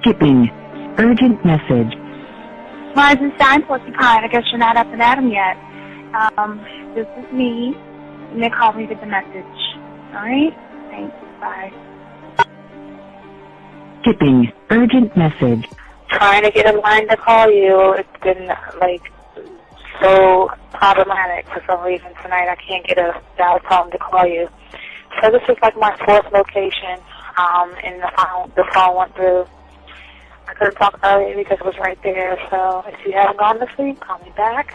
Skipping. Urgent message. Rising Stein, Porcupine. I guess you're not up and at 'em yet. This is me. And they call me with the message. Alright? Thanks. Bye. Skipping. Urgent message. Trying to get a line to call you. It's been, like, so problematic for some reason tonight. I can't get a dial tone to call you. So this is like my fourth location, and the phone went through. I couldn't talk earlier because it was right there, so if you haven't gone to sleep, call me back.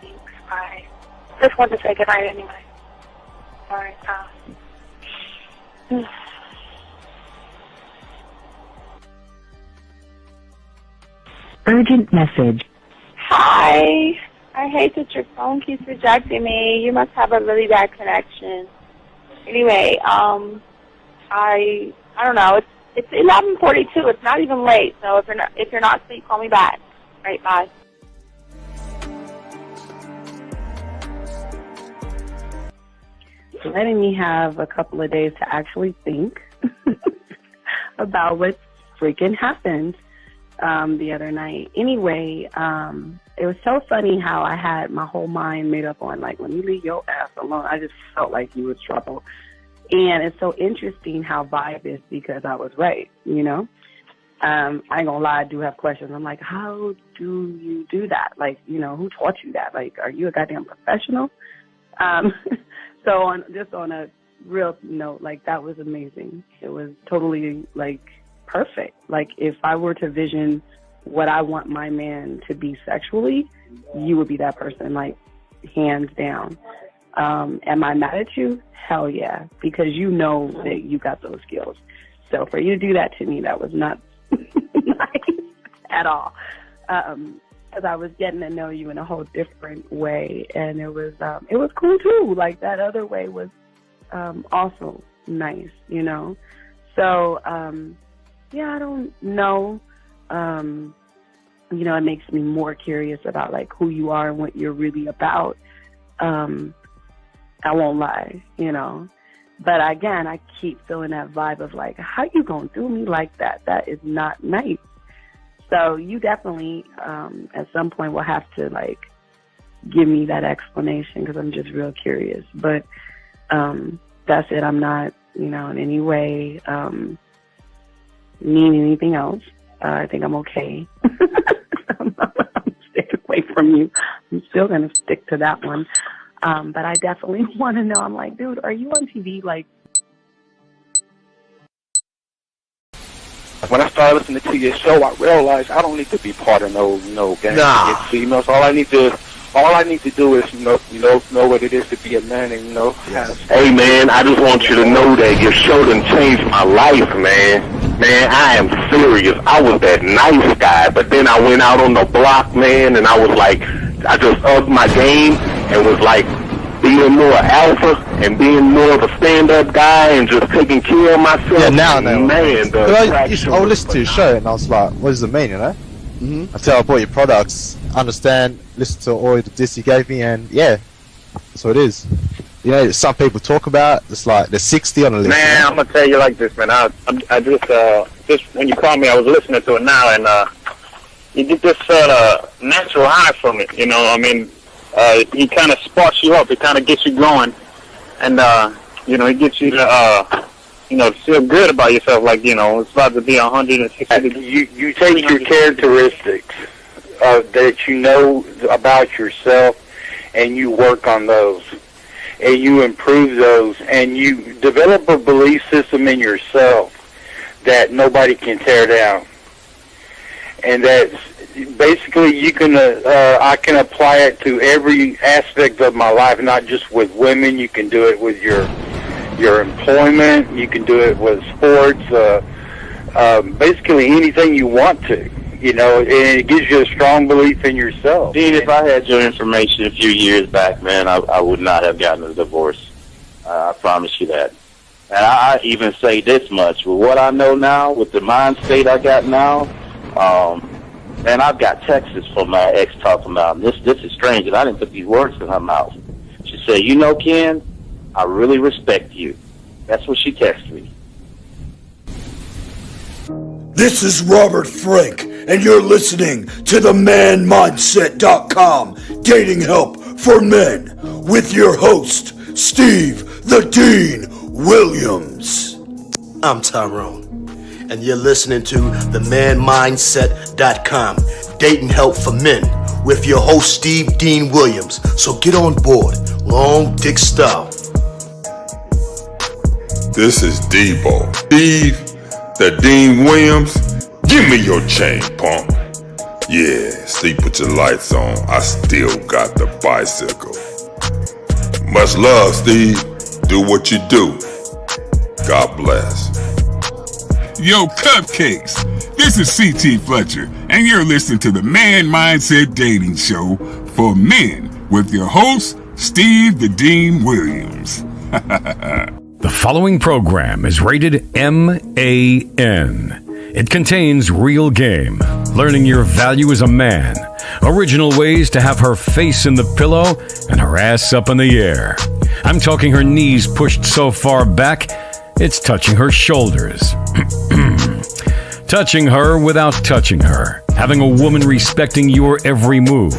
Thanks, bye. Just wanted to say goodnight anyway. Alright, Urgent message. Hi. I hate that your phone keeps rejecting me. You must have a really bad connection. Anyway, I don't know. It's 11:42. It's not even late. So if you're not asleep, call me back. Right, bye. Letting me have a couple of days to actually think about what freaking happened the other night. Anyway, it was so funny how I had my whole mind made up on, like, when you leave your ass alone, I just felt like you was trouble. And it's so interesting how vibe is, because I was right, you know? I ain't gonna lie, I do have questions. I'm like, how do you do that? Like, you know, who taught you that? Like, are you a goddamn professional? So on a real note, like, that was amazing. It was totally, like, perfect. Like, if I were to vision what I want my man to be sexually, you would be that person, like, hands down. Am I mad at you? Hell yeah, because you know that you got those skills. So for you to do that to me, that was not nice at all. Because I was getting to know you in a whole different way, and it was cool too. Like, that other way was also nice, you know. So yeah, I don't know. You know, it makes me more curious about, like, who you are and what you're really about. I won't lie, you know. But again, I keep feeling that vibe of, like, how you gonna do me like that? That is not nice. So you definitely, at some point, will have to, like, give me that explanation, because I'm just real curious. But that's it. I'm not, you know, in any way mean anything else. I think I'm okay. I'm staying away from you. I'm still going to stick to that one. But I definitely want to know. I'm like, dude, are you on TV? Like, when I started listening to your show, I realized I don't need to be part of no gang to get females. All I need to do is know what it is to be a man, and Hey man, I just want you to know that your show done changed my life, man. Man, I am serious. I was that nice guy, but then I went out on the block, man, and I was like, I just upped my game and was like being more alpha and being more of a stand-up guy and just taking care of myself. Yeah, now I know. Man, I would listen to your show and I was like, what does it mean, you know? Until I bought your products, understand, listen to all the diss you gave me, and yeah, that's what it is. You know, some people talk about, it's like they're 60 on the list. Man, you know? I'm gonna tell you like this, man. I just when you called me, I was listening to it now, and you get this natural high from it. You know, I mean, he kind of sparks you up. It kind of gets you going, and you know, it gets you to feel good about yourself. Like, you know, it's about to be 160. You take your characteristics that you know about yourself, and you work on those, and you improve those, and you develop a belief system in yourself that nobody can tear down. And that's basically you can. I can apply it to every aspect of my life, not just with women. You can do it with your employment. You can do it with sports. Basically anything you want to. You know, and it gives you a strong belief in yourself. Dean, if I had your information a few years back, man, I would not have gotten a divorce. I promise you that. And I even say this much. With what I know now, with the mind state I got now, and I've got texts from my ex talking about, this is strange, and I didn't put these words in her mouth. She said, you know, Ken, I really respect you. That's what she texted me. This is Robert Frank, and you're listening to the ManMindset.com Dating Help for Men with your host, Steve the Dean Williams. I'm Tyrone, and you're listening to the ManMindset.com Dating Help for Men with your host, Steve Dean Williams. So get on board, long dick style. This is Debo. Steve the Dean Williams, give me your chain, punk. Yeah, sleep with your lights on. I still got the bicycle. Much love, Steve. Do what you do. God bless. Yo, cupcakes. This is C.T. Fletcher, and you're listening to the Man Mindset Dating Show for Men with your host, Steve the Dean Williams. The following program is rated MAN. It contains real game, learning your value as a man, original ways to have her face in the pillow and her ass up in the air. I'm talking her knees pushed so far back, it's touching her shoulders. Touching her without touching her. Having a woman respecting your every move.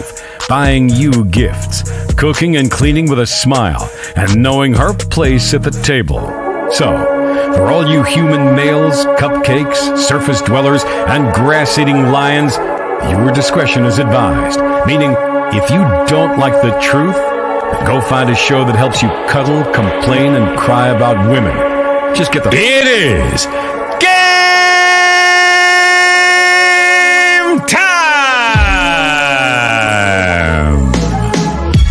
Buying you gifts. Cooking and cleaning with a smile. And knowing her place at the table. So, for all you human males, cupcakes, surface dwellers, and grass-eating lions, your discretion is advised. Meaning, if you don't like the truth, then go find a show that helps you cuddle, complain, and cry about women. Just get the... It is game time!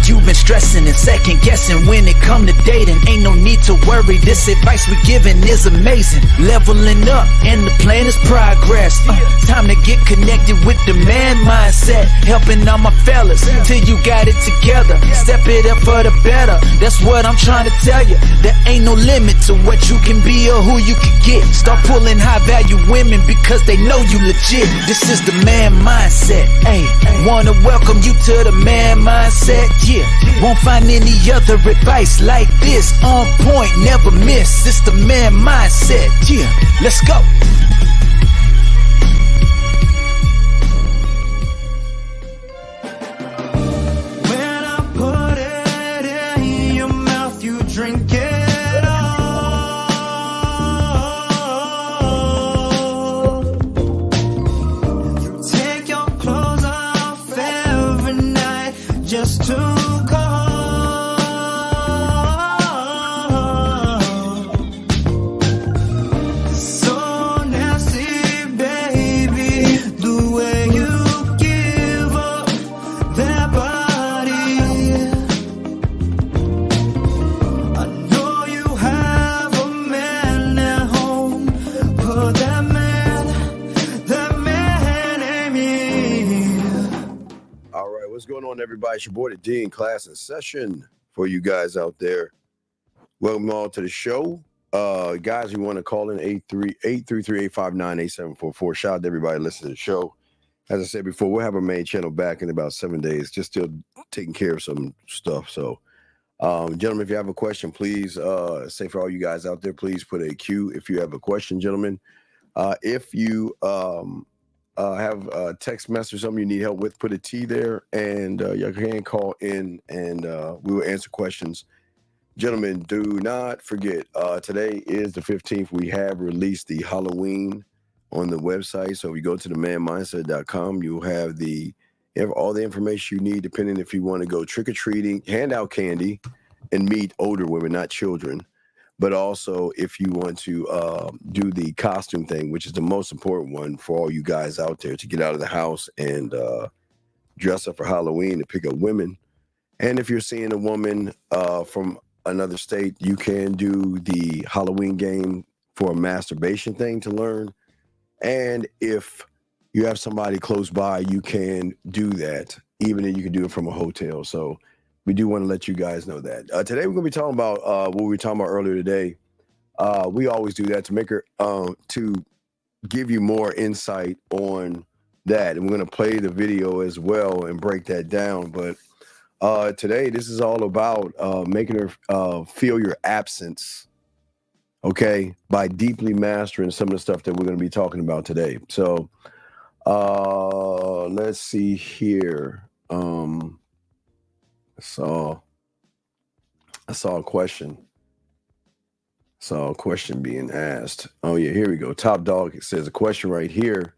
You've been stressing and second guessing when it come to dating. Ain't no need to worry, this advice we giving is amazing. Leveling up and the plan is progress. Time to get connected with the man mindset. Helping all my fellas till you got it together. Step it up for the better, that's what I'm trying to tell you. There ain't no limit to what you can be or who you can get. Start pulling high value women because they know you legit. This is the man mindset. Hey, wanna welcome you to the man mindset. Yeah, won't find any other advice like this. On point, never miss. It's the man mindset. Yeah, let's go. When I put it in your mouth, you drink it all. You take your clothes off every night just to go. So nasty, baby, the way you give up that body. I know you have a man at home, but that man ain't me. All right, what's going on, everybody? It's your boy, the D in class in session for you guys out there. Welcome all to the show. Guys, you want to call in 833-859-8744. Shout out to everybody listening to the show. As I said before, we'll have our main channel back in about 7 days, just still taking care of some stuff. So, gentlemen, if you have a question, please say for all you guys out there, please put a Q if you have a question, gentlemen. If you have a text message or something you need help with, put a T there, and you can call in, and we will answer questions. Gentlemen, do not forget, today is the 15th. We have released the Halloween on the website. So if you go to the manmindset.com, you'll have all the information you need, depending if you want to go trick-or-treating, hand out candy, and meet older women, not children. But also, if you want to do the costume thing, which is the most important one for all you guys out there, to get out of the house and dress up for Halloween to pick up women. And if you're seeing a woman from another state, you can do the Halloween game for a masturbation thing to learn. And if you have somebody close by, you can do that, even if you can do it from a hotel. So we do want to let you guys know that. Today we're going to be talking about what we were talking about earlier today. We always do that to make her to give you more insight on that. And we're going to play the video as well and break that down. But today, this is all about making her feel your absence okay, by deeply mastering some of the stuff that we're going to be talking about today. So let's see here. I saw a question. Saw a question being asked. Oh yeah, here we go. Top Dog says a question right here.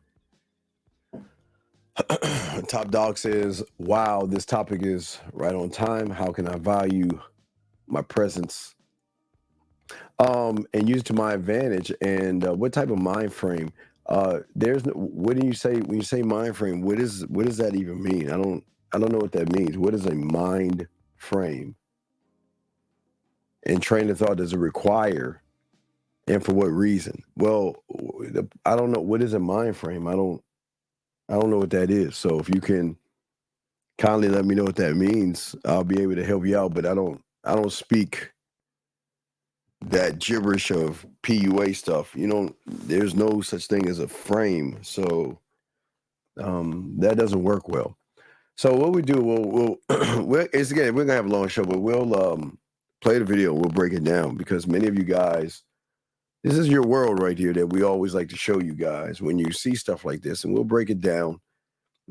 Top Dog says, wow, this topic is right on time. How can I value my presence and use it to my advantage? And what type of mind frame? There's no, what do you say when you say mind frame? What does that even mean? I don't know what that means. What is a mind frame? And train of thought does it require? And for what reason? Well, I don't know. What is a mind frame? I don't know what that is. So if you can kindly let me know what that means, I'll be able to help you out. But I don't speak that gibberish of PUA stuff. There's no such thing as a frame. So that doesn't work well. So what we do, we're gonna have a long show, but we'll play the video. We'll break it down because many of you guys, this is your world right here that we always like to show you guys when you see stuff like this, and we'll break it down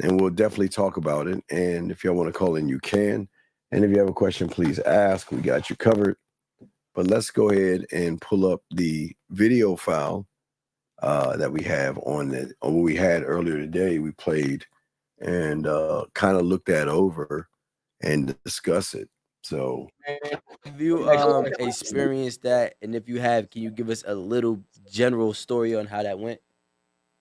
and we'll definitely talk about it. And if y'all want to call in, you can. And if you have a question, please ask. We got you covered. But let's go ahead and pull up the video file that we have on what we had earlier today. We played and kind of looked that over and discuss it. So have you experienced that? And if you have, can you give us a little general story on how that went?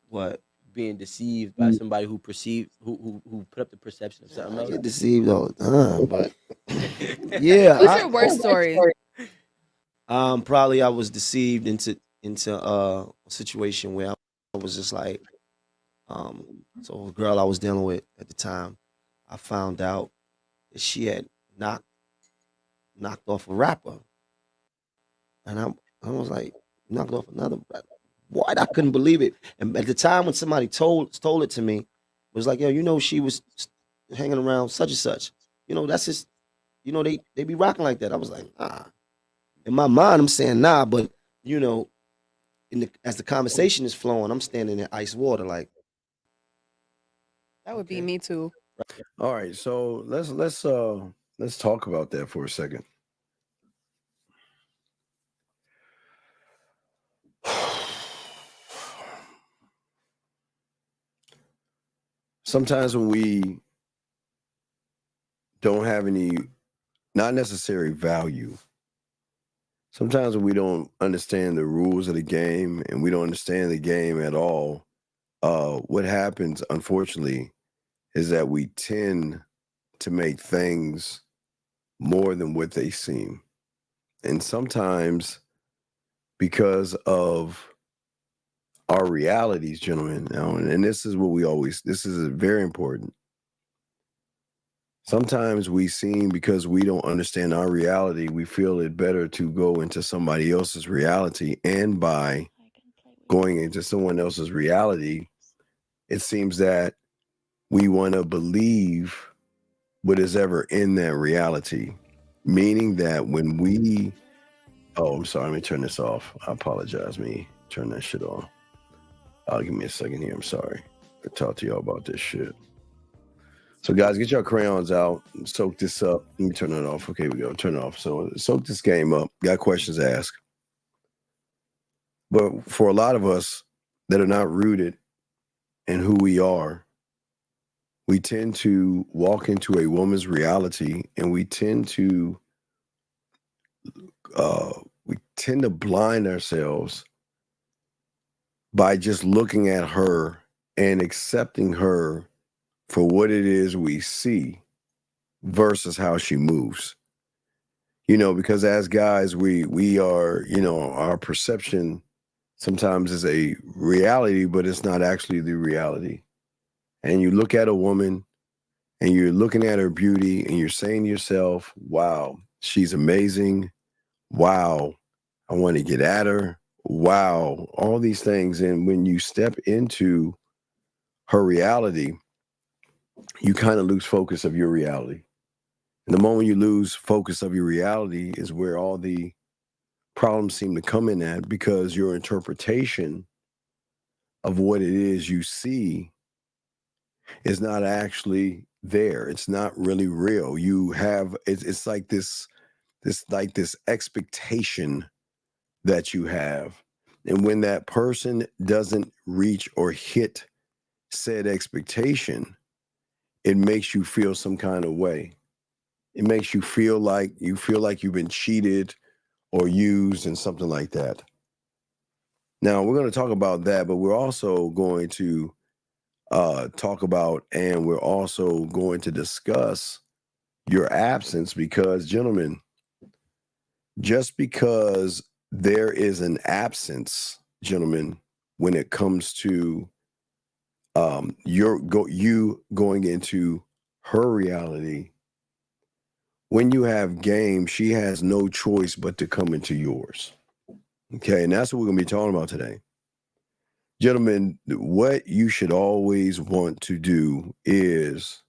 What? Being deceived by somebody who perceived, who put up the perception of something else? I get deceived all the time, but yeah. What's your worst story? Probably I was deceived into a situation where I was just like, so a girl I was dealing with at the time, I found out that she had knocked off a rapper, and I was like, knocked off another rapper. What? I couldn't believe it. And at the time when somebody told it to me, it was like, yo, she was hanging around such and such. That's just, they be rocking like that. I was like, nah. In my mind, I'm saying nah, but as the conversation is flowing, I'm standing in ice water like. That would be me too. All right, so let's talk about that for a second. Sometimes when we don't have any, not necessary value, sometimes when we don't understand the rules of the game and we don't understand the game at all, what happens, unfortunately, is that we tend to make things more than what they seem. And sometimes because of our realities, gentlemen, and this is this is very important. Sometimes we seem, because we don't understand our reality, we feel it better to go into somebody else's reality. And by going into someone else's reality, it seems that we want to believe what is ever in that reality. Meaning that when we, I'm sorry, let me turn this off. I apologize. Me turn that shit off. Give me a second here. I'm sorry. I talk to y'all about this shit. So guys, get your crayons out and soak this up. Let me turn it off. Okay, we go. Turn it off. So soak this game up. Got questions to ask. But for a lot of us that are not rooted in who we are, we tend to walk into a woman's reality, and we tend to blind ourselves by just looking at her and accepting her for what it is we see versus how she moves. Because as guys, we are, our perception sometimes is a reality, but it's not actually the reality. And you look at a woman and you're looking at her beauty and you're saying to yourself, wow, she's amazing. Wow, I want to get at her. Wow, all these things. And when you step into her reality, you kind of lose focus of your reality. And the moment you lose focus of your reality is where all the problems seem to come in that because your interpretation of what it is you see is not actually there. It's not really real. You have it's like this expectation that you have. And when that person doesn't reach or hit said expectation, it makes you feel some kind of way. It makes you feel like you've been cheated or used and something like that. Now, we're going to talk about that, but we're also going to talk about, and we're also going to discuss your absence because, gentlemen, just because there is an absence, gentlemen, when it comes to you going into her reality, when you have game, she has no choice but to come into yours. Okay, and that's what we're going to be talking about today. Gentlemen, what you should always want to do is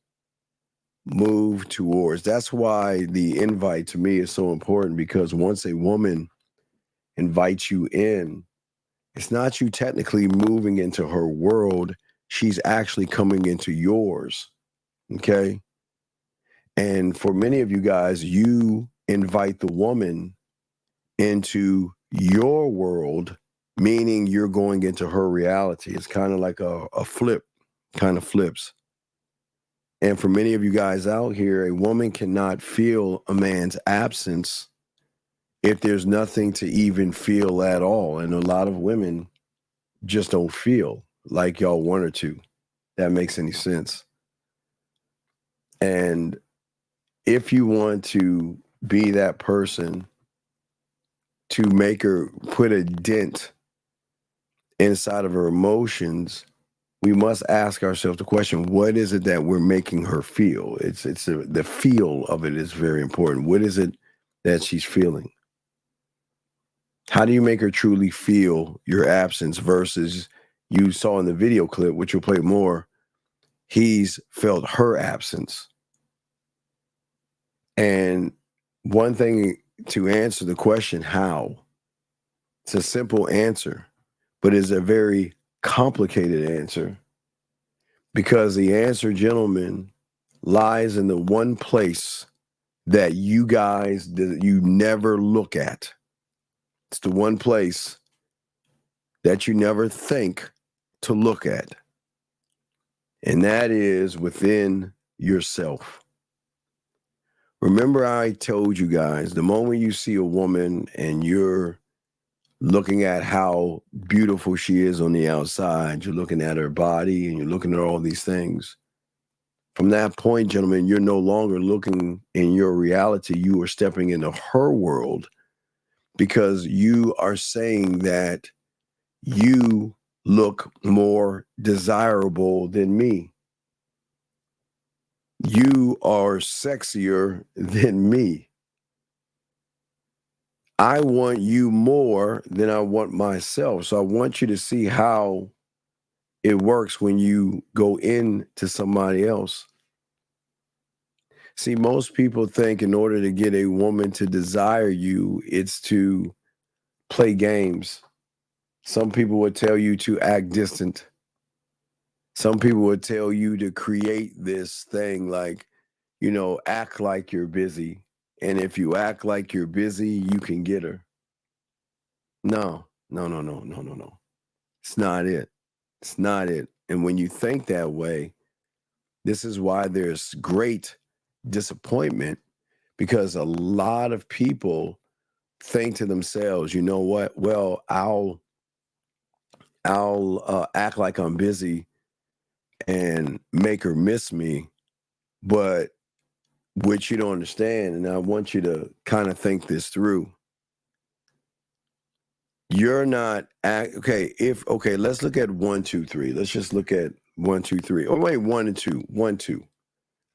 move towards. That's why the invite to me is so important, because once a woman invites you in, it's not you technically moving into her world. She's actually coming into yours. Okay? And for many of you guys, you invite the woman into your world, meaning you're going into her reality. It's kind of like a flip, kind of flips. And for many of you guys out here, a woman cannot feel a man's absence if there's nothing to even feel at all. And a lot of women just don't feel like y'all want her to. That makes any sense. And if you want to be that person to make her put a dent inside of her emotions, we must ask ourselves the question, what is it that we're making her feel? The feel of it is very important. What is it that she's feeling? How do you make her truly feel your absence versus you saw in the video clip, which we'll play more, he's felt her absence. And one thing to answer the question, how? It's a simple answer, but it's a very complicated answer, because the answer, gentlemen, lies in the one place that you never look at. It's the one place that you never think to look at. And that is within yourself. Remember, I told you guys, the moment you see a woman and you're looking at how beautiful she is on the outside, you're looking at her body and you're looking at all these things. From that point, gentlemen, you're no longer looking in your reality. You are stepping into her world, because you are saying that you look more desirable than me. You are sexier than me. I want you more than I want myself. So I want you to see how it works when you go into somebody else. See, most people think in order to get a woman to desire you, it's to play games. Some people would tell you to act distant. Some people would tell you to create this thing like, act like you're busy. And if you act like you're busy, you can get her. No. It's not it. It's not it. And when you think that way, this is why there's great disappointment, because a lot of people think to themselves, you know what? Well, I'll act like I'm busy and make her miss me. But what you don't understand, and I want you to kind of think this through. You're not okay. Let's look at 1, 2, 3. Let's just look at 1, 2, 3. Oh, wait, 1 and 2. 1, 2.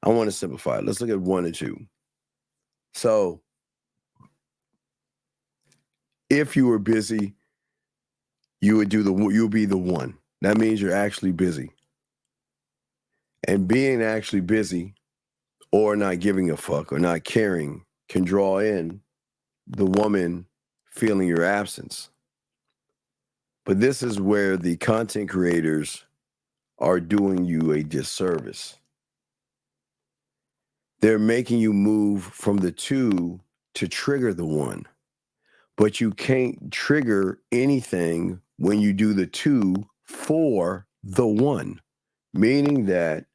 I want to simplify it. Let's look at 1 and 2. So if you were busy, you'll be the one. That means you're actually busy. And being actually busy or not giving a fuck or not caring can draw in the woman feeling your absence. But this is where the content creators are doing you a disservice. They're making you move from the two to trigger the one. But you can't trigger anything when you do the two for the one. Meaning that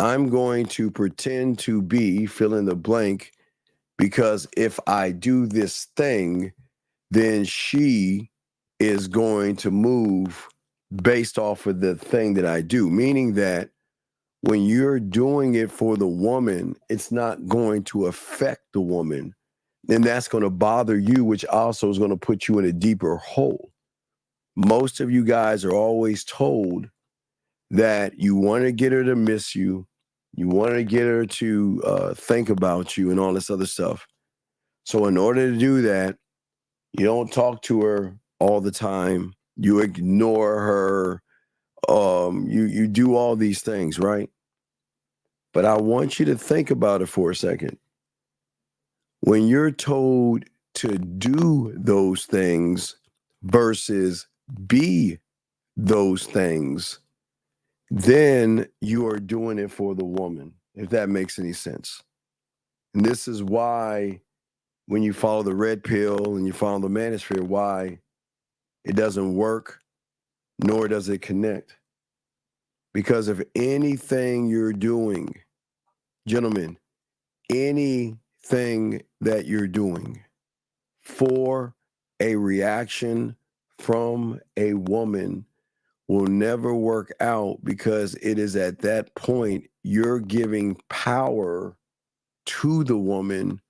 I'm going to pretend to be fill in the blank because if I do this thing, then she is going to move based off of the thing that I do. Meaning that when you're doing it for the woman, it's not going to affect the woman. And that's going to bother you, which also is going to put you in a deeper hole. Most of you guys are always told that you want to get her to miss you. You want to get her to think about you and all this other stuff. So in order to do that, you don't talk to her all the time. You ignore her. You do all these things, right? But I want you to think about it for a second. When you're told to do those things versus be those things, then you are doing it for the woman, if that makes any sense. And this is why when you follow the red pill and you follow the manosphere, why it doesn't work, nor does it connect. Because if anything you're doing, gentlemen, anything that you're doing for a reaction from a woman will never work out, because it is at that point you're giving power to the woman,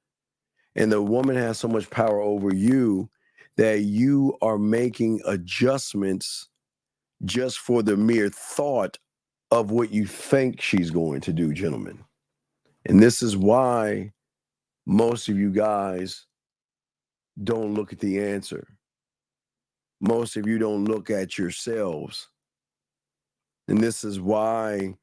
and the woman has so much power over you that you are making adjustments just for the mere thought of what you think she's going to do, gentlemen. And this is why most of you guys don't look at the answer. Most of you don't look at yourselves. And this is why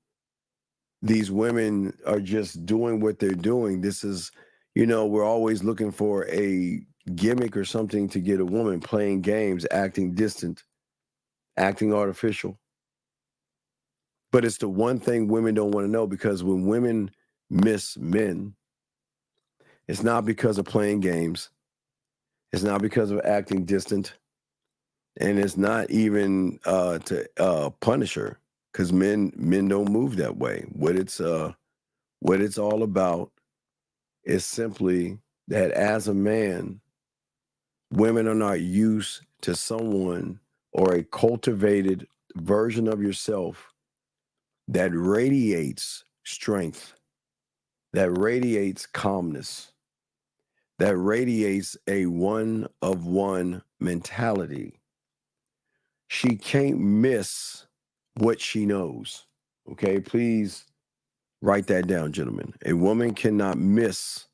these women are just doing what they're doing. This is, we're always looking for a gimmick or something to get a woman, playing games, acting distant, acting artificial. But it's the one thing women don't want to know, because when women miss men, it's not because of playing games. It's not because of acting distant. And it's not even to punish her, because men don't move that way. What it's all about is simply that as a man, women are not used to someone or a cultivated version of yourself that radiates strength, that radiates calmness, that radiates a one-of-one mentality. She can't miss what she knows. Okay, please write that down, gentlemen. A woman cannot miss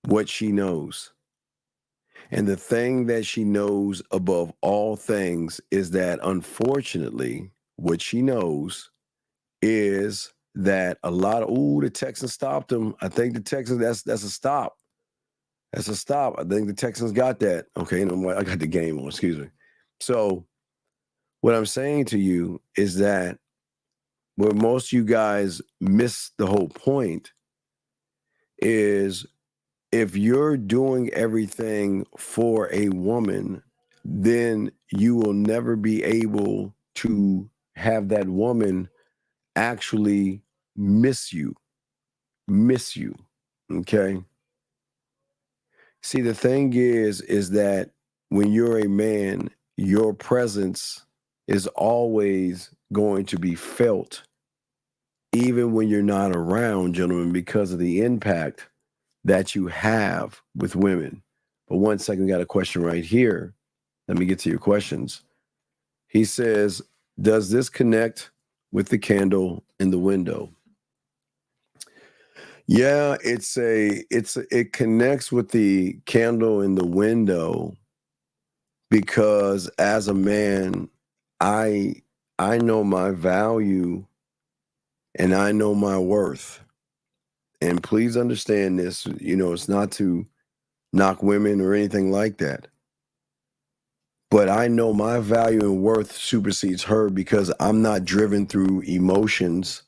what she knows. And the thing that she knows above all things is that, unfortunately, what she knows is that a lot of, the Texans stopped him. I think the Texans, that's a stop. That's a stop. I think the Texans got that. Okay, I got the game on, excuse me. So what I'm saying to you is that where most of you guys miss the whole point is, if you're doing everything for a woman, then you will never be able to have that woman actually miss you. Okay? See, the thing is that when you're a man, your presence is always going to be felt, even when you're not around, gentlemen, because of the impact that you have with women. But one second, we got a question right here. Let me get to your questions. He says, does this connect with the candle in the window? Yeah, it connects with the candle in the window, because as a man, I know my value and I know my worth. And please understand this, it's not to knock women or anything like that. But I know my value and worth supersedes her because I'm not driven through emotions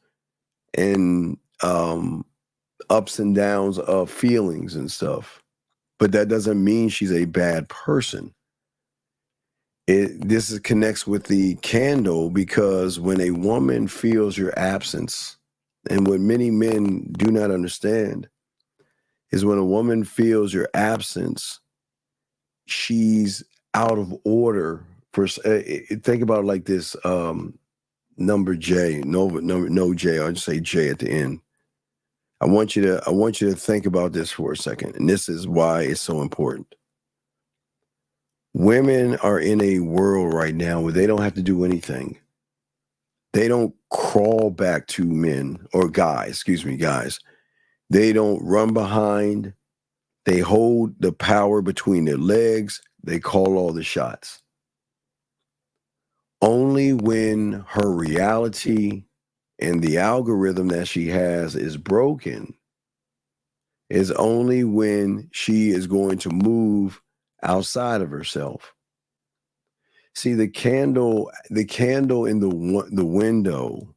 and ups and downs of feelings and stuff. But that doesn't mean she's a bad person. This connects with the candle because when a woman feels your absence, and what many men do not understand is when a woman feels your absence, she's out of order. Think about it like this: number J, no J. I'll just say J at the end. I want you to think about this for a second, and this is why it's so important. Women are in a world right now where they don't have to do anything. They don't crawl back to men or guys. They don't run behind. They hold the power between their legs. They call all the shots. Only when her reality and the algorithm that she has is broken is only when she is going to move outside of herself. See, the candle in the window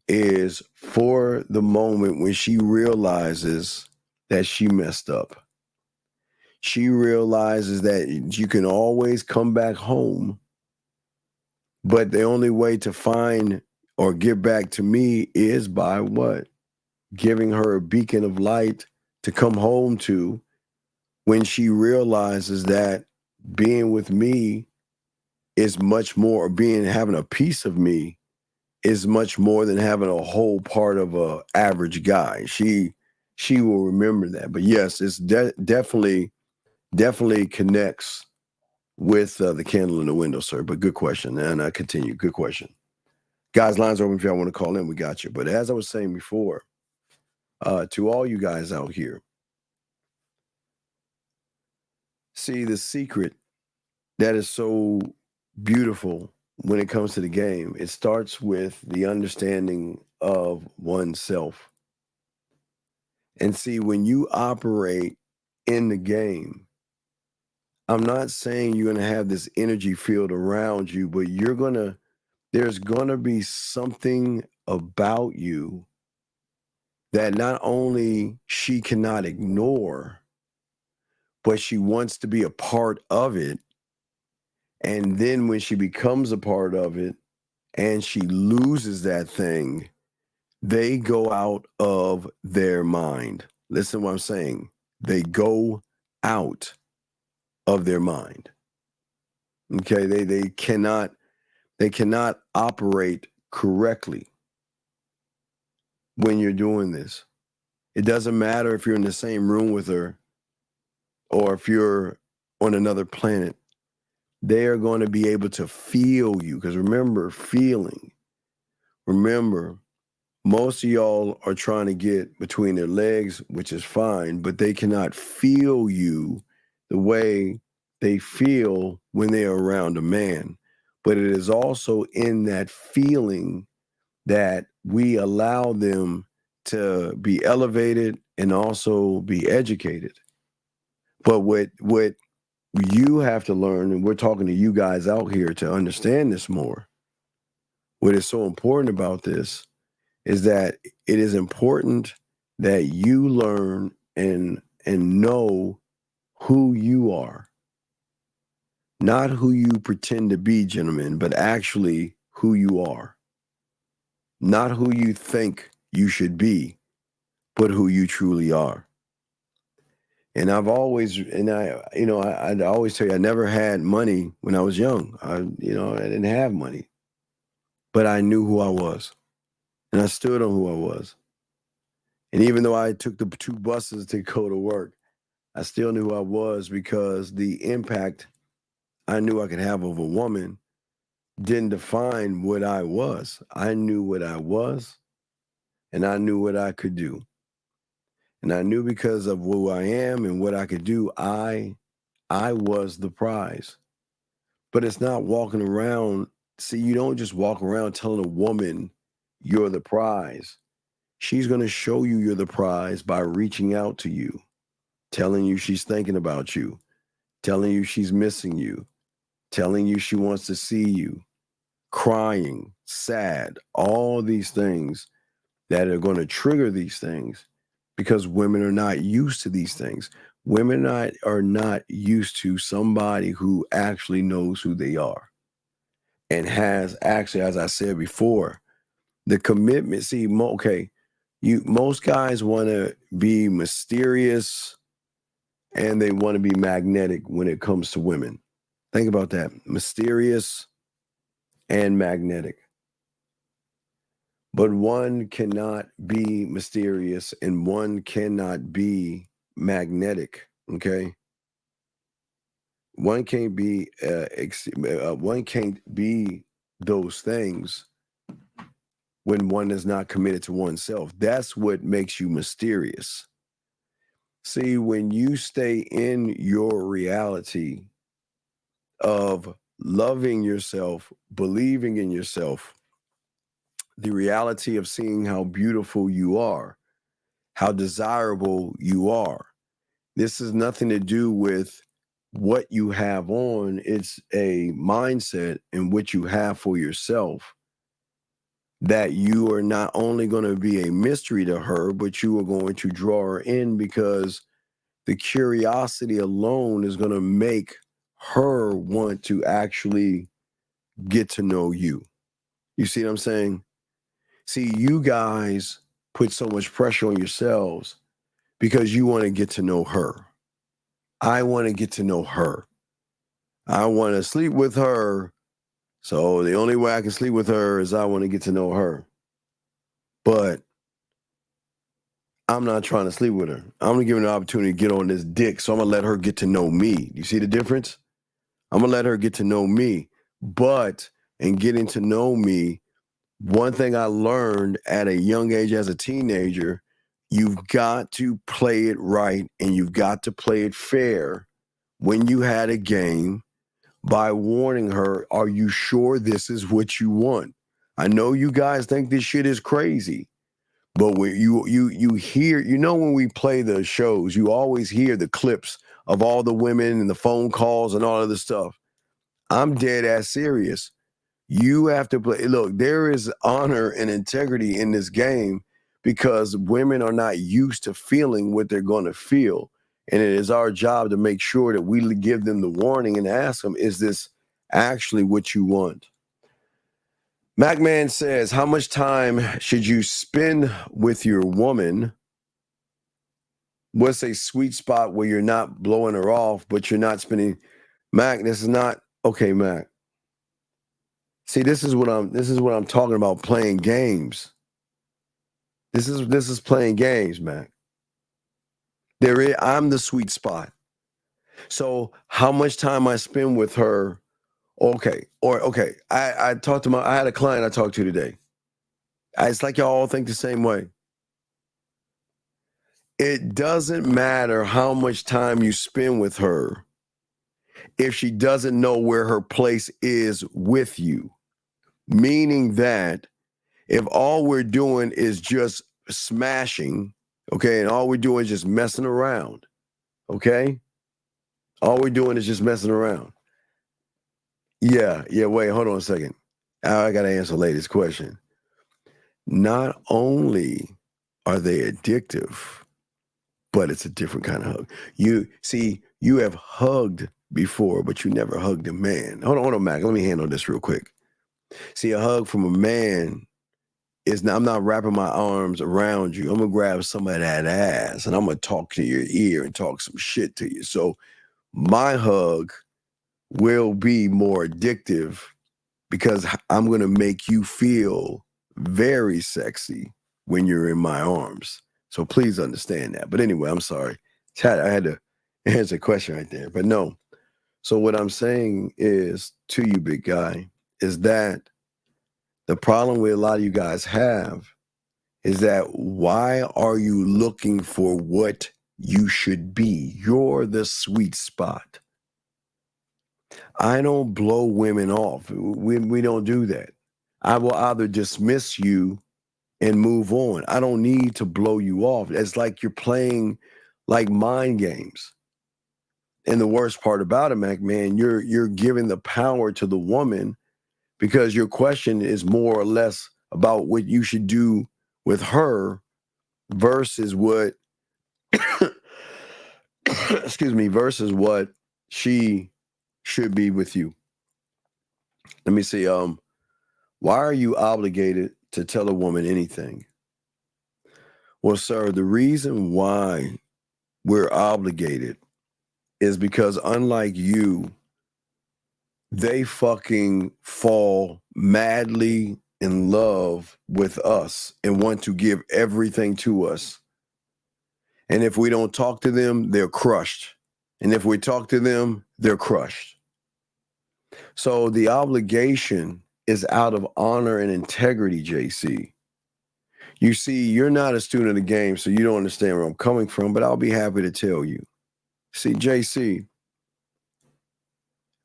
is for the moment when she realizes that she messed up. She realizes that you can always come back home, but the only way to find or get back to me is by what? Giving her a beacon of light to come home to when she realizes that being with me is much more, having a piece of me is much more than having a whole part of a average guy. She will remember that. But yes, it's definitely connects with the candle in the window, sir. But good question. And I continue. Good question. Guys, lines are open if y'all want to call in. We got you. But as I was saying before, to all you guys out here, see the secret that is so beautiful when it comes to the game. It starts with the understanding of oneself. And see, when you operate in the game, I'm not saying you're going to have this energy field around you, but there's going to be something about you that not only she cannot ignore, but she wants to be a part of it. And then when she becomes a part of it and she loses that thing, they go out of their mind. Listen to what I'm saying. They go out of their mind. Okay, they cannot operate correctly when you're doing this. It doesn't matter if you're in the same room with her or if you're on another planet. They are going to be able to feel you. Because remember, feeling. Remember, most of y'all are trying to get between their legs, which is fine, but they cannot feel you the way they feel when they are around a man. But it is also in that feeling that we allow them to be elevated and also be educated. But what you have to learn, and we're talking to you guys out here to understand this more, what is so important about this is that it is important that you learn and know who you are. Not who you pretend to be, gentlemen, but actually who you are. Not who you think you should be, but who you truly are. And I'd always tell you, I never had money when I was young. I didn't have money, but I knew who I was, and I stood on who I was. And even though I took the 2 buses to go to work, I still knew who I was because the impact I knew I could have over a woman didn't define what I was. I knew what I was, and I knew what I could do. And I knew because of who I am and what I could do, I was the prize. But it's not walking around. See, you don't just walk around telling a woman you're the prize. She's going to show you you're the prize by reaching out to you, telling you she's thinking about you, telling you she's missing you, telling you she wants to see you, crying, sad, all these things that are going to trigger these things because women are not used to these things. Women are not used to somebody who actually knows who they are and has actually, as I said before, the commitment. See, most guys want to be mysterious and they want to be magnetic when it comes to women. Think about that. Mysterious and magnetic. But one cannot be mysterious and one cannot be magnetic, okay? One can't be those things when one is not committed to oneself. That's what makes you mysterious. See, when you stay in your reality of loving yourself, believing in yourself, the reality of seeing how beautiful you are, how desirable you are. This has nothing to do with what you have on. It's a mindset in which you have for yourself that you are not only going to be a mystery to her, but you are going to draw her in because the curiosity alone is going to make her want to actually get to know you. You see what I'm saying? See, you guys put so much pressure on yourselves because you want to get to know her. I want to get to know her. I want to sleep with her. So the only way I can sleep with her is I want to get to know her. But I'm not trying to sleep with her. I'm going to give her an opportunity to get on this dick. So I'm going to let her get to know me. You see the difference? I'm going to let her get to know me. But in getting to know me, one thing I learned at a young age as a teenager, you've got to play it right and you've got to play it fair when you had a game by warning her, are you sure this is what you want? I know you guys think this shit is crazy, but when you hear, when we play the shows, you always hear the clips of all the women and the phone calls and all of this stuff. I'm dead ass serious. You have to play. Look, there is honor and integrity in this game because women are not used to feeling what they're going to feel. And it is our job to make sure that we give them the warning and ask them, is this actually what you want? MacMan says, how much time should you spend with your woman? What's a sweet spot where you're not blowing her off, but you're not spending? Mac, this is not okay, Mac. See, this is what I'm talking about, playing games. This is playing games, man. I'm the sweet spot. So how much time I spend with her, okay. I talked to I had a client I talked to today. It's like y'all all think the same way. It doesn't matter how much time you spend with her if she doesn't know where her place is with you. Meaning that if all we're doing is just smashing, okay, and all we're doing is just messing around, okay? All we're doing is just messing around. Yeah, wait, hold on a second. I got to answer ladies' question. Not only are they addictive, but it's a different kind of hug. You have hugged before, but you never hugged a man. Hold on, Mac. Let me handle this real quick. See, a hug from a man is not, I'm not wrapping my arms around you. I'm going to grab some of that ass and I'm going to talk to your ear and talk some shit to you. So my hug will be more addictive because I'm going to make you feel very sexy when you're in my arms. So please understand that. But anyway, I'm sorry. I had to answer a question right there. But no. So what I'm saying is to you, big guy, is that the problem with a lot of you guys have is that why are you looking for what you should be? You're the sweet spot. I don't blow women off. We don't do that. I will either dismiss you and move on. I don't need to blow you off. It's like you're playing like mind games. And the worst part about it, Mac, man, you're giving the power to the woman because your question is more or less about what you should do with her versus what excuse me, versus what she should be with you. Let me see. Why are you obligated to tell a woman anything? Well, sir, the reason why we're obligated is because unlike you, they fucking fall madly in love with us and want to give everything to us. And if we don't talk to them, they're crushed. And if we talk to them, they're crushed. So the obligation is out of honor and integrity, JC. You see, you're not a student of the game, so you don't understand where I'm coming from, but I'll be happy to tell you. See, JC,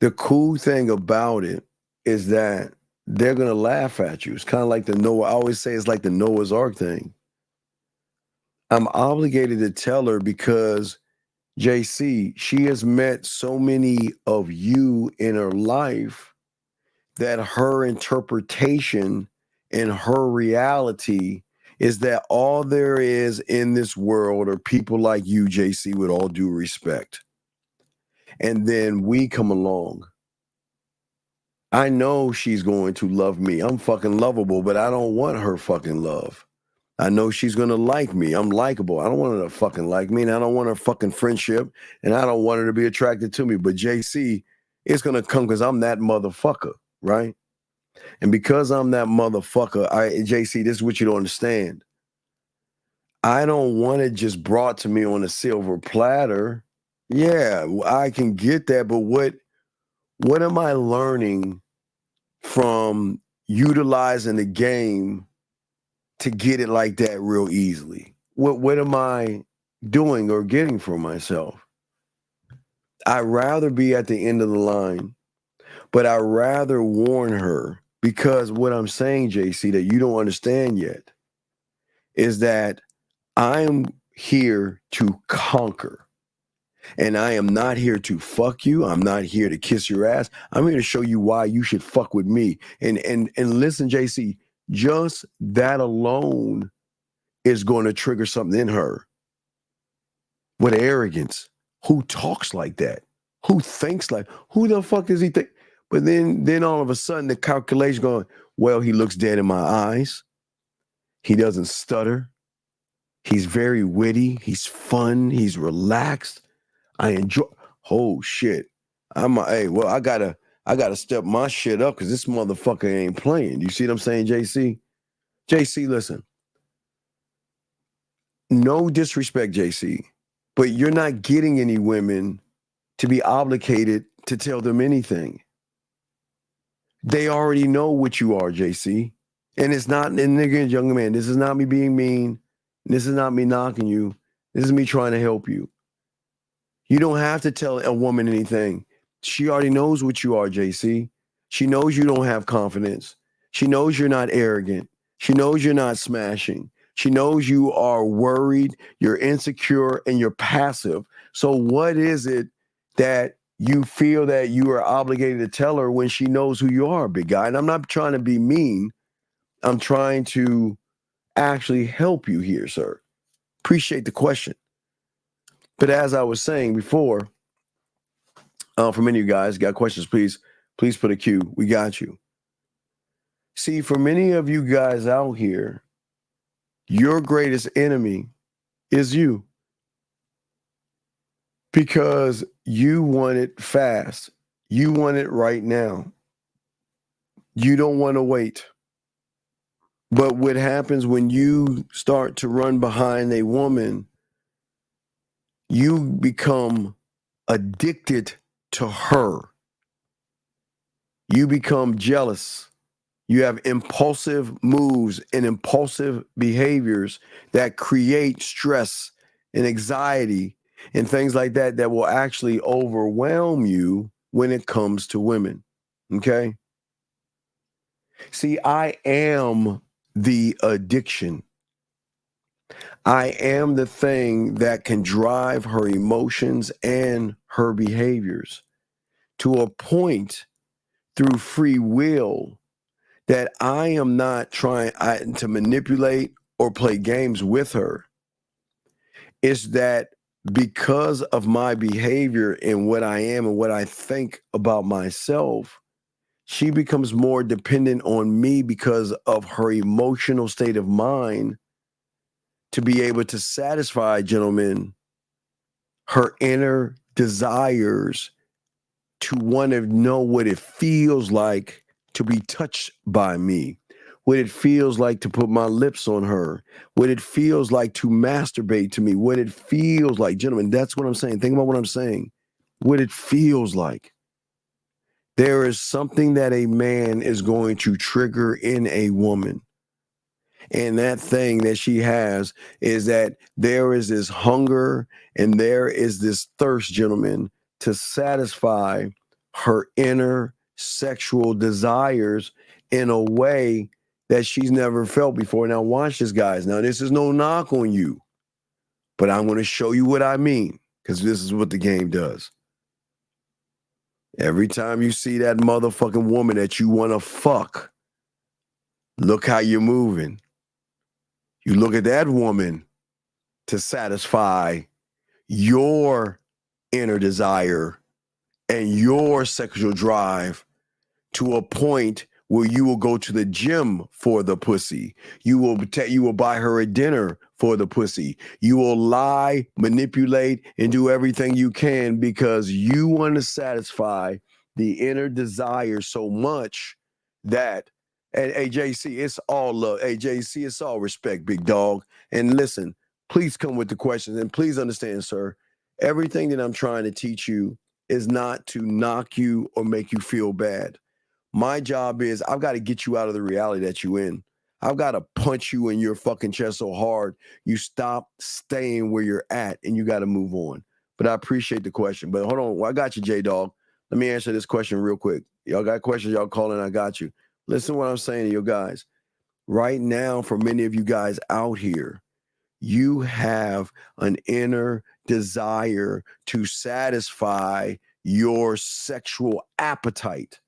the cool thing about it is that they're going to laugh at you. It's kind of like I always say it's like the Noah's Ark thing. I'm obligated to tell her because, JC, she has met so many of you in her life that her interpretation and her reality is that all there is in this world are people like you, JC, with all due respect. And then we come along. I know she's going to love me. I'm fucking lovable, but I don't want her fucking love. I know she's going to like me. I'm likable. I don't want her to fucking like me, and I don't want her fucking friendship, and I don't want her to be attracted to me. But JC, it's going to come because I'm that motherfucker, right? And because I'm that motherfucker, JC, this is what you don't understand. I don't want it just brought to me on a silver platter. Yeah, I can get that, but what am I learning from utilizing the game to get it like that real easily? What am I doing or getting for myself? I'd rather be at the end of the line, but I'd rather warn her, because what I'm saying, JC, that you don't understand yet is that I'm here to conquer. And I am not here to fuck you. I'm not here to kiss your ass. I'm here to show you why you should fuck with me. And listen, JC, just that alone is going to trigger something in her. What arrogance. Who talks like that? Who thinks like, who the fuck does he think? But then all of a sudden the calculation going, well, he looks dead in my eyes. He doesn't stutter. He's very witty. He's fun. He's relaxed. I enjoy. Oh shit! I gotta step my shit up because this motherfucker ain't playing. You see what I'm saying, JC? JC, listen. No disrespect, JC, but you're not getting any women to be obligated to tell them anything. They already know what you are, JC, and it's not. And nigga, young man, this is not me being mean. This is not me knocking you. This is me trying to help you. You don't have to tell a woman anything. She already knows what you are, JC. She knows you don't have confidence. She knows you're not arrogant. She knows you're not smashing. She knows you are worried, you're insecure, and you're passive. So what is it that you feel that you are obligated to tell her when she knows who you are, big guy? And I'm not trying to be mean. I'm trying to actually help you here, sir. Appreciate the question. But as I was saying before, for many of you guys got questions, please put a Q. We got you. See, for many of you guys out here, your greatest enemy is you. Because you want it fast. You want it right now. You don't want to wait. But what happens when you start to run behind a woman, you become addicted to her. You become jealous. You have impulsive moves and impulsive behaviors that create stress and anxiety and things like that that will actually overwhelm you when it comes to women. Okay? See, I am the addiction. I am the thing that can drive her emotions and her behaviors to a point through free will that I am not trying to manipulate or play games with her. It's that because of my behavior and what I am and what I think about myself, she becomes more dependent on me because of her emotional state of mind to be able to satisfy, gentlemen, her inner desires to want to know what it feels like to be touched by me, what it feels like to put my lips on her, what it feels like to masturbate to me, what it feels like. Gentlemen, that's what I'm saying. Think about what I'm saying. What it feels like. There is something that a man is going to trigger in a woman. And that thing that she has is that there is this hunger and there is this thirst, gentlemen, to satisfy her inner sexual desires in a way that she's never felt before. Now, watch this, guys. Now, this is no knock on you, but I'm going to show you what I mean, because this is what the game does. Every time you see that motherfucking woman that you want to fuck, look how you're moving. You look at that woman to satisfy your inner desire and your sexual drive to a point where you will go to the gym for the pussy. You will buy her a dinner for the pussy. You will lie, manipulate, and do everything you can because you want to satisfy the inner desire so much that, and AJC, it's all love. AJC, it's all respect, big dog. And listen, please come with the questions and please understand, sir, everything that I'm trying to teach you is not to knock you or make you feel bad. My job is I've got to get you out of the reality that you're in. I've got to punch you in your fucking chest so hard you stop staying where you're at and you got to move on. But I appreciate the question. But hold on. Well, I got you, J-Dog. Let me answer this question real quick. Y'all got questions, y'all call in, I got you. Listen to what I'm saying to you guys. Right now, for many of you guys out here, you have an inner desire to satisfy your sexual appetite.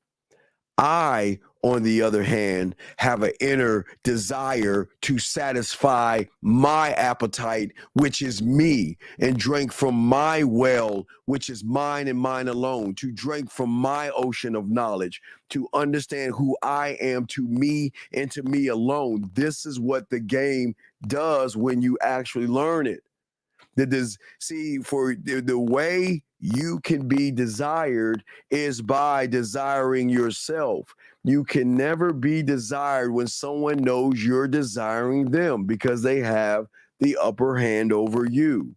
I, on the other hand, have an inner desire to satisfy my appetite, which is me, and drink from my well, which is mine and mine alone, to drink from my ocean of knowledge, to understand who I am to me and to me alone. This is what the game does when you actually learn it. For the way you can be desired is by desiring yourself. You can never be desired when someone knows you're desiring them because they have the upper hand over you.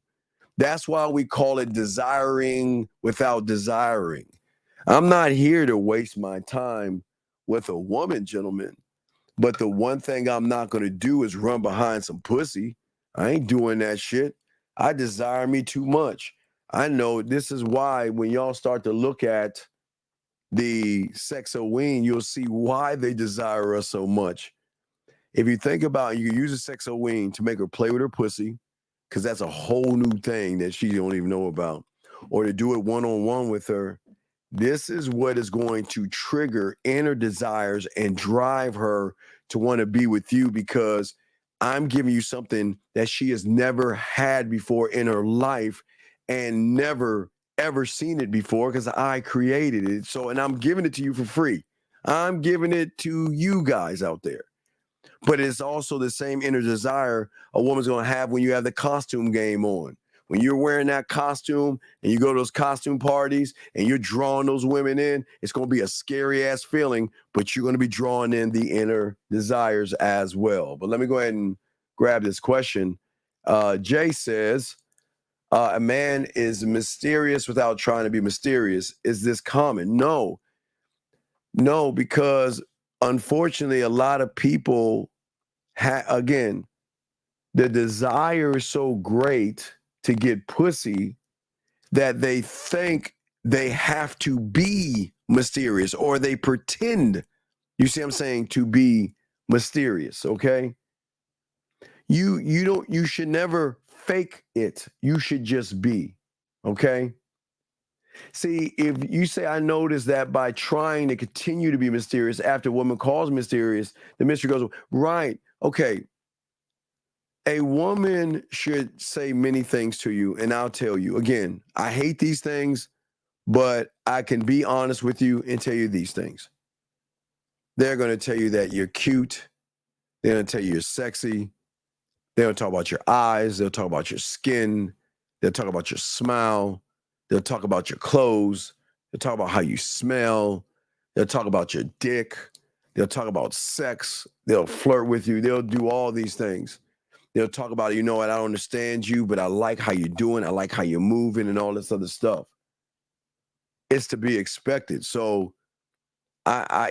That's why we call it desiring without desiring. I'm not here to waste my time with a woman, gentlemen, but the one thing I'm not going to do is run behind some pussy. I ain't doing that shit. I desire me too much. I know this is why when y'all start to look at the Sexoween, you'll see why they desire us so much. If you think about it, you use a Sexoween to make her play with her pussy, because that's a whole new thing that she don't even know about, or to do it one-on-one with her. This is what is going to trigger inner desires and drive her to want to be with you, because I'm giving you something that she has never had before in her life and never, ever seen it before because I created it. So, and I'm giving it to you for free. I'm giving it to you guys out there. But it's also the same inner desire a woman's going to have when you have the costume game on. When you're wearing that costume and you go to those costume parties and you're drawing those women in, it's going to be a scary ass feeling, but you're going to be drawing in the inner desires as well. But let me go ahead and grab this question. Jay says, a man is mysterious without trying to be mysterious. Is this common? No, because unfortunately, a lot of people, again, the desire is so great to get pussy that they think they have to be mysterious, or they pretend, you see what I'm saying, to be mysterious, okay? You should never fake it. You should just be. Okay? See, if you say, I noticed that by trying to continue to be mysterious after a woman calls mysterious, the mystery goes, right, okay. A woman should say many things to you, and I'll tell you, again, I hate these things, but I can be honest with you and tell you these things. They're going to tell you that you're cute. They're going to tell you you're sexy. They'll talk about your eyes. They'll talk about your skin. They'll talk about your smile. They'll talk about your clothes. They'll talk about how you smell. They'll talk about your dick. They'll talk about sex. They'll flirt with you. They'll do all these things. They'll talk about, you know what, I don't understand you, but I like how you're doing. I like how you're moving and all this other stuff. It's to be expected. So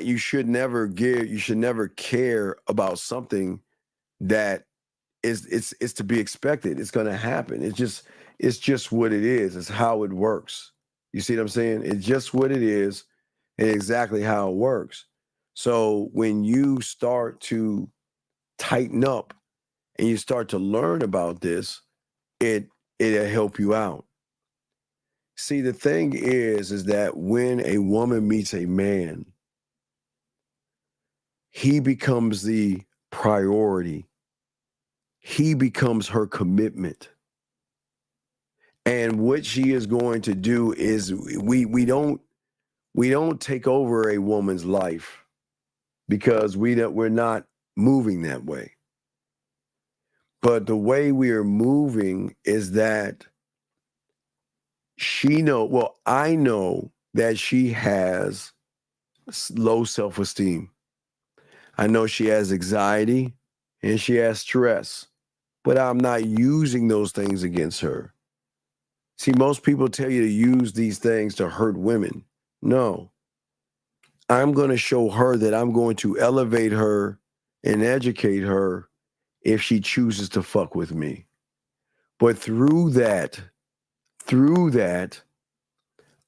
you should never care about something that it's to be expected. It's going to happen. It's just what it is. It's how it works. You see what I'm saying? It's just what it is and exactly how it works. So when you start to tighten up and you start to learn about this, it'll help you out. See, the thing is that when a woman meets a man, he becomes the priority. He becomes her commitment. And what she is going to do is we don't take over a woman's life because we're not moving that way. But the way we are moving is that I know that she has low self-esteem. I know she has anxiety and she has stress, but I'm not using those things against her. See, most people tell you to use these things to hurt women. No. I'm going to show her that I'm going to elevate her and educate her if she chooses to fuck with me. But through that,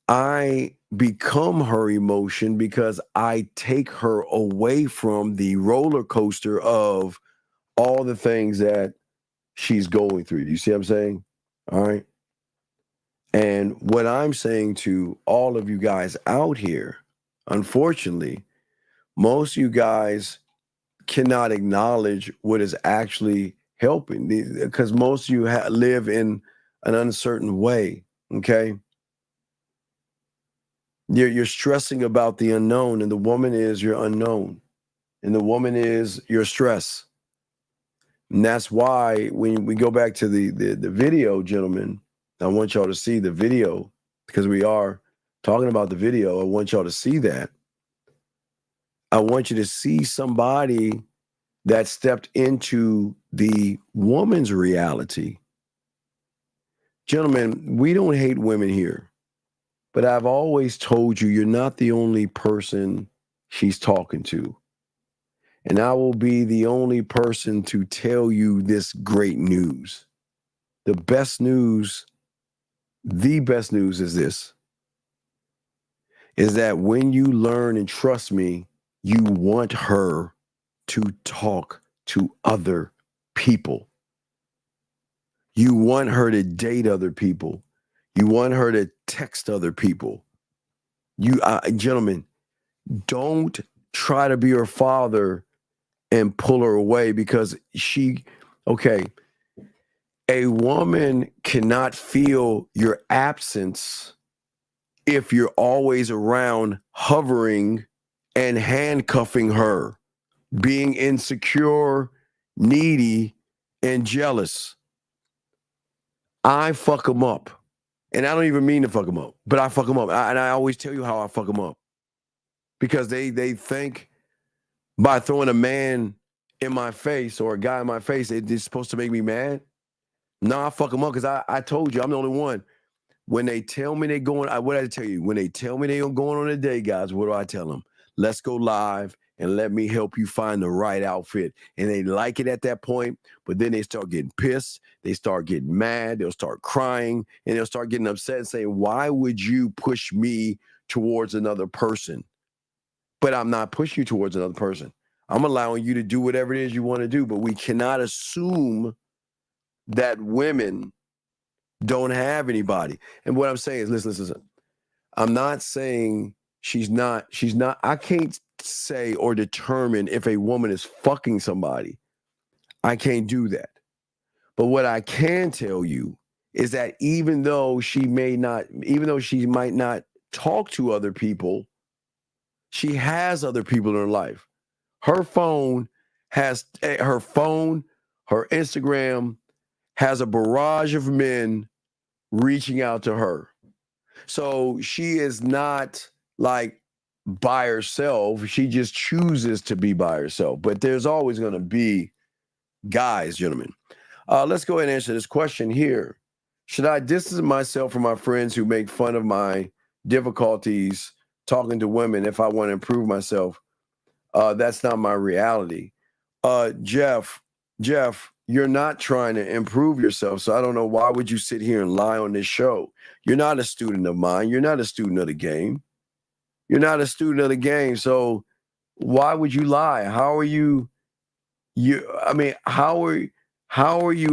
I become her emotion because I take her away from the roller coaster of all the things that she's going through. Do you see what I'm saying? All right. And what I'm saying to all of you guys out here, unfortunately, most of you guys cannot acknowledge what is actually helping because most of you live in an uncertain way. Okay. You're stressing about the unknown, and the woman is your unknown, and the woman is your stress. And that's why when we go back to the video, gentlemen, I want y'all to see the video because we are talking about the video. I want y'all to see that. I want you to see somebody that stepped into the woman's reality. Gentlemen, we don't hate women here, but I've always told you, you're not the only person she's talking to. And I will be the only person to tell you this great news. The best news is this, is that when you learn and trust me, you want her to talk to other people. You want her to date other people. You want her to text other people. Gentlemen, don't try to be her father and pull her away because a woman cannot feel your absence if you're always around hovering and handcuffing her, being insecure, needy, and jealous. I fuck them up. And I don't even mean to fuck them up, but I fuck them up. And I always tell you how I fuck them up. Because they think by throwing a man in my face or a guy in my face, it's supposed to make me mad. No, I fuck them up because I told you I'm the only one. When they tell me they're going, what did I tell you? When they tell me they're going on a date, guys, what do I tell them? Let's go live and let me help you find the right outfit. And they like it at that point, but then they start getting pissed. They start getting mad. They'll start crying and they'll start getting upset and saying, why would you push me towards another person? But I'm not pushing you towards another person. I'm allowing you to do whatever it is you want to do, but we cannot assume that women don't have anybody. And what I'm saying is, listen. I'm not saying she's not. I can't say or determine if a woman is fucking somebody. I can't do that. But what I can tell you is that even though she might not talk to other people, she has other people in her life. Her phone, her Instagram has a barrage of men reaching out to her. So she is not like by herself. She just chooses to be by herself. But there's always going to be guys, gentlemen. Let's go ahead and answer this question here. Should I distance myself from my friends who make fun of my difficulties talking to women if I want to improve myself? That's not my reality. Jeff, you're not trying to improve yourself, so I don't know why would you sit here and lie on this show. You're not a student of mine. You're not a student of the game. You're not a student of the game, so why would you lie? How are you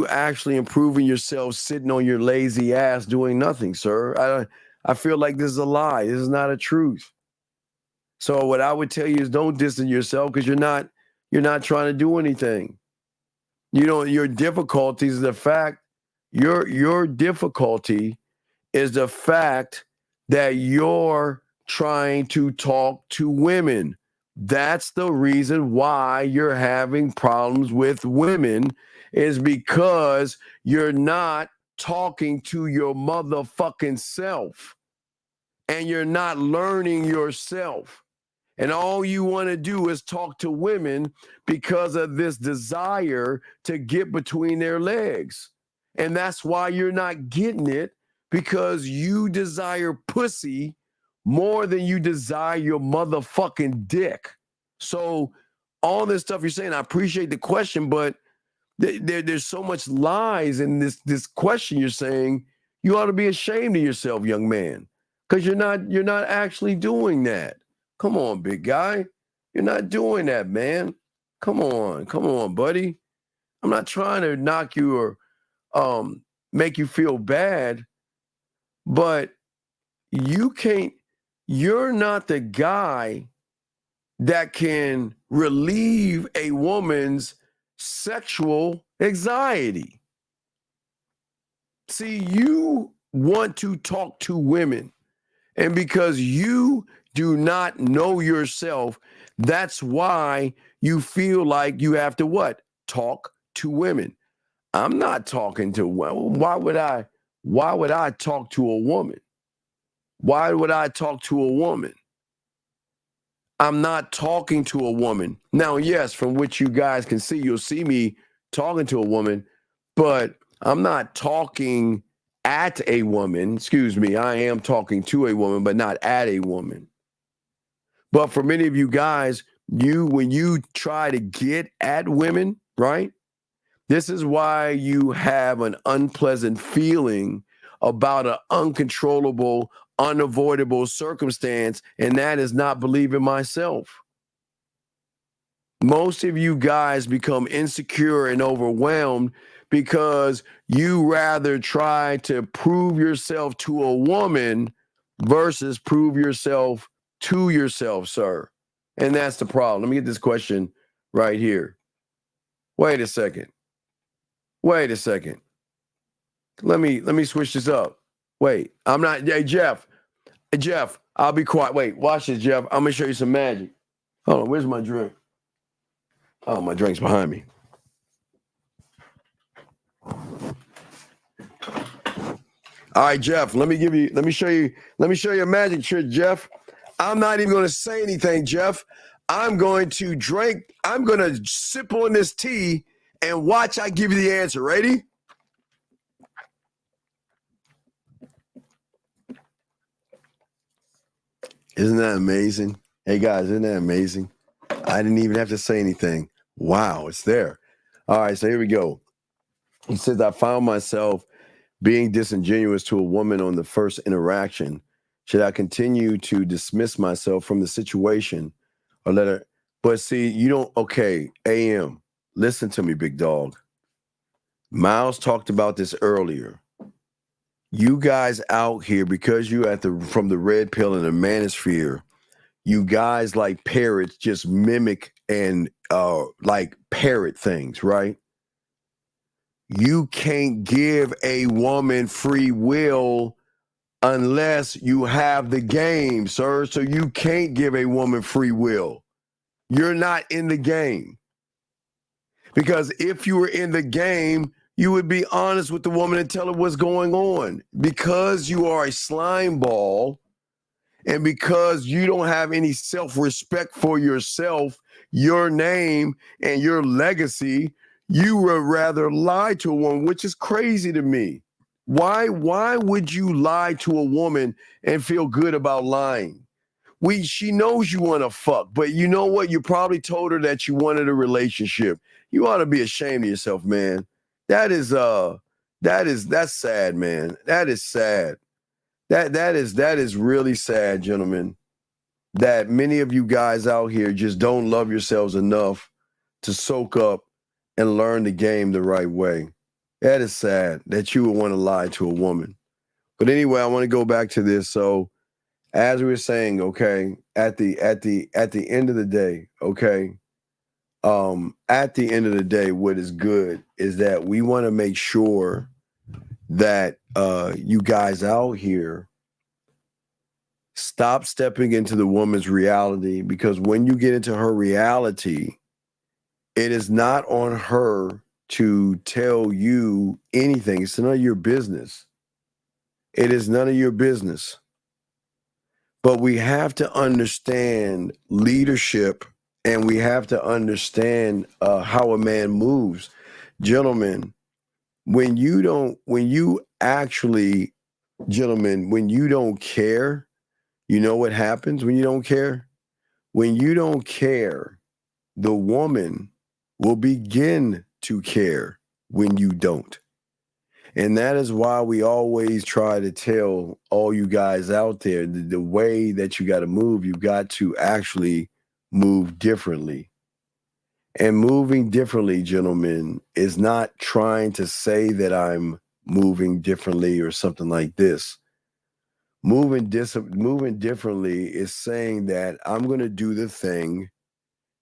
actually improving yourself sitting on your lazy ass doing nothing, sir? I feel like this is a lie. This is not a truth. So what I would tell you is don't distance yourself because you're not trying to do anything. Your difficulty is the fact your difficulty is the fact that you're trying to talk to women. That's the reason why you're having problems with women, is because you're not talking to your motherfucking self and you're not learning yourself. And all you want to do is talk to women because of this desire to get between their legs. And that's why you're not getting it, because you desire pussy more than you desire your motherfucking dick. So all this stuff you're saying, I appreciate the question, but there's so much lies in this question you're saying. You ought to be ashamed of yourself, young man, because you're not actually doing that. Come on, big guy. You're not doing that, man. Come on, buddy. I'm not trying to knock you or make you feel bad, but you're not the guy that can relieve a woman's sexual anxiety. See, you want to talk to women, and because you do not know yourself, that's why you feel like you have to what? Talk to women. I'm not talking to women. Why would I talk to a woman? Why would I talk to a woman? I'm not talking to a woman. Now, yes, from which you guys can see, you'll see me talking to a woman, but I'm not talking at a woman. Excuse me, I am talking to a woman, but not at a woman. But for many of you guys, when you try to get at women, right? This is why you have an unpleasant feeling about an uncontrollable, unavoidable circumstance, and that is not believing myself. Most of you guys become insecure and overwhelmed because you rather try to prove yourself to a woman versus prove yourself to yourself, sir. And that's the problem. Let me get this question right here. Wait a second. Let me switch this up. Wait, I'm not. Hey, Jeff, I'll be quiet. Wait, watch this, Jeff. I'm gonna show you some magic. Hold on, where's my drink? Oh, my drink's behind me. All right, Jeff, let me show you a magic trick, Jeff. I'm not even going to say anything, Jeff. I'm going to sip on this tea and watch I give you the answer. Ready? Isn't that amazing? Hey, guys, isn't that amazing? I didn't even have to say anything. Wow, it's there. All right, so here we go. He says, I found myself being disingenuous to a woman on the first interaction. Should I continue to dismiss myself from the situation or let But see, you don't, okay, AM, listen to me, big dog. Miles talked about this earlier. You guys out here, because you from the red pill and the manosphere, you guys like parrots just mimic and like parrot things, right? You can't give a woman free will unless you have the game, sir. So you can't give a woman free will. You're not in the game. Because if you were in the game, you would be honest with the woman and tell her what's going on. Because you are a slime ball, and because you don't have any self-respect for yourself, your name, and your legacy, you would rather lie to a woman, which is crazy to me. Why would you lie to a woman and feel good about lying? She knows you want to fuck, but you know what? You probably told her that you wanted a relationship. You ought to be ashamed of yourself, man. That's sad, man. That is sad. That is really sad, gentlemen. That many of you guys out here just don't love yourselves enough to soak up and learn the game the right way. That is sad that you would want to lie to a woman. But anyway, I want to go back to this. So as we were saying, okay, at the end of the day, okay, at the end of the day, what is good is that we want to make sure that you guys out here stop stepping into the woman's reality, because when you get into her reality, it is not on her to tell you anything. It's none of your business. It is none of your business. But we have to understand leadership, and we have to understand how a man moves. Gentlemen, when you don't care, you know what happens when you don't care? When you don't care, the woman will begin to care when you don't. And that is why we always try to tell all you guys out there the way that you got to move, you got to actually move differently. And moving differently, gentlemen, is not trying to say that I'm moving differently or something like this. Moving differently is saying that I'm going to do the thing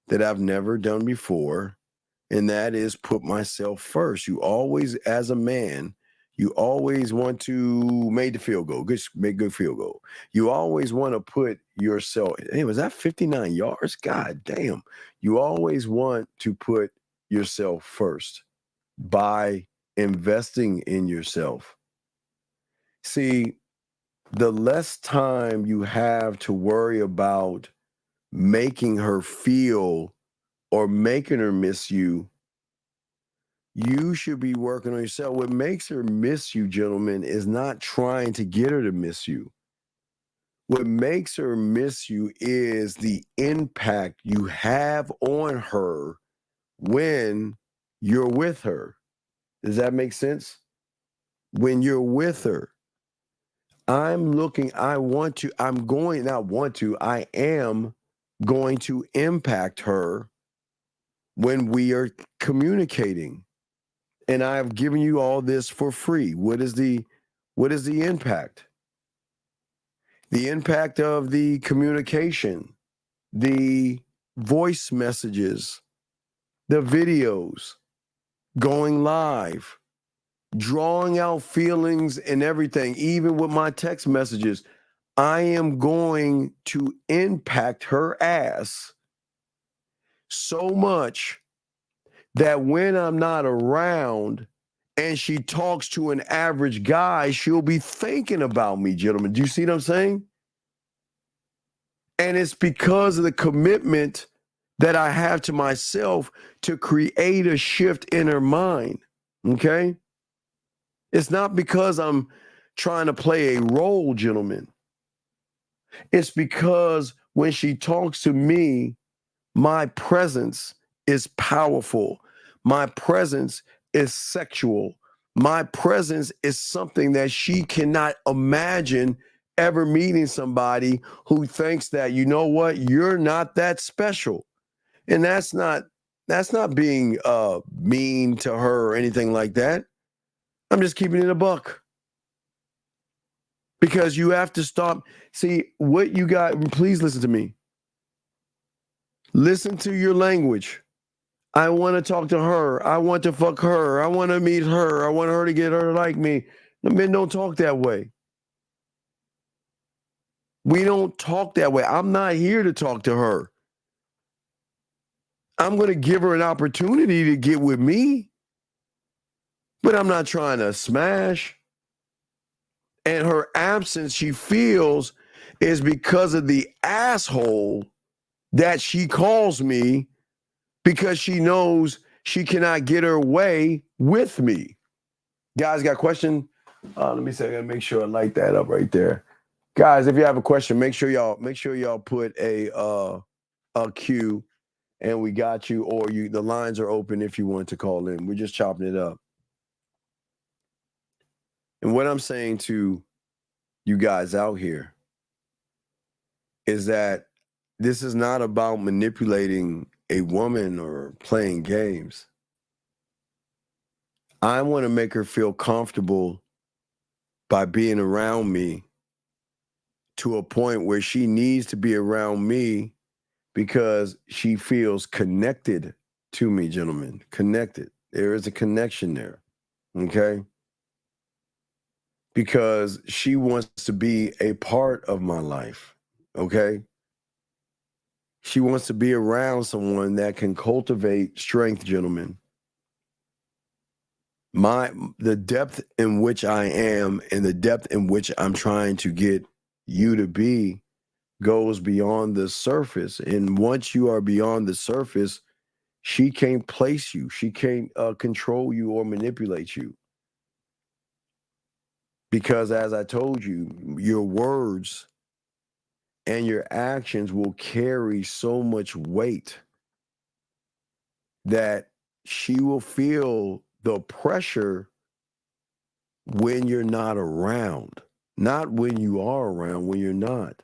that I've never done before, and that is put myself first. You always, as a man, you always want to make the field goal, make good field goal. You always want to put yourself, hey, was that 59 yards? God damn. You always want to put yourself first by investing in yourself. See, the less time you have to worry about making her feel or making her miss you, you should be working on yourself. What makes her miss you, gentlemen, is not trying to get her to miss you. What makes her miss you is the impact you have on her when you're with her. Does that make sense? When you're with her, I am going to impact her when we are communicating. And I've given you all this for free. What is the impact? The impact of the communication, the voice messages, the videos, going live, drawing out feelings and everything, even with my text messages. I am going to impact her ass so much that when I'm not around and she talks to an average guy, she'll be thinking about me, gentlemen. Do you see what I'm saying? And it's because of the commitment that I have to myself to create a shift in her mind, okay? It's not because I'm trying to play a role, gentlemen. It's because when she talks to me, my presence is powerful. My presence is sexual. My presence is something that she cannot imagine ever meeting somebody who thinks that, you know what, you're not that special. And that's not being mean to her or anything like that. I'm just keeping it a buck. Because you have to stop. See, what you got, please listen to me. Listen to your language. I want to talk to her. I want to fuck her. I want to meet her. I want her to get her to like me. The men don't talk that way. We don't talk that way. I'm not here to talk to her. I'm going to give her an opportunity to get with me, but I'm not trying to smash. And her absence, she feels, is because of the asshole that she calls me, because she knows she cannot get her way with me. Guys, got a question? Let me see. I gotta make sure I light that up right there. Guys, if you have a question, make sure y'all put a Q, and we got you, or the lines are open if you want to call in. We're just chopping it up. And what I'm saying to you guys out here is that this is not about manipulating a woman or playing games. I want to make her feel comfortable by being around me to a point where she needs to be around me because she feels connected to me, gentlemen. Connected. There is a connection there. Okay? Because she wants to be a part of my life. Okay? She wants to be around someone that can cultivate strength, gentlemen. The depth in which I am and the depth in which I'm trying to get you to be goes beyond the surface. And once you are beyond the surface, she can't place you. She can't control you or manipulate you. Because as I told you, your words and your actions will carry so much weight that she will feel the pressure when you're not around, not when you are around, when you're not.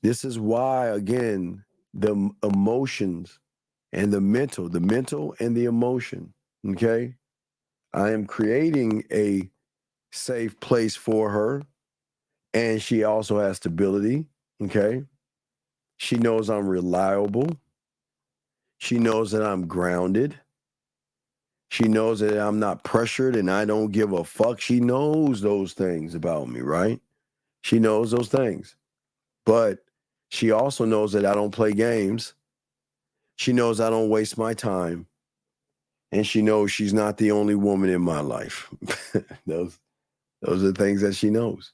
This is why, again, the emotions and the mental and the emotion, okay? I am creating a safe place for her, and she also has stability, okay? She knows I'm reliable. She knows that I'm grounded. She knows that I'm not pressured and I don't give a fuck. She knows those things about me, right? She knows those things. But she also knows that I don't play games. She knows I don't waste my time. And she knows she's not the only woman in my life. Those are the things that she knows.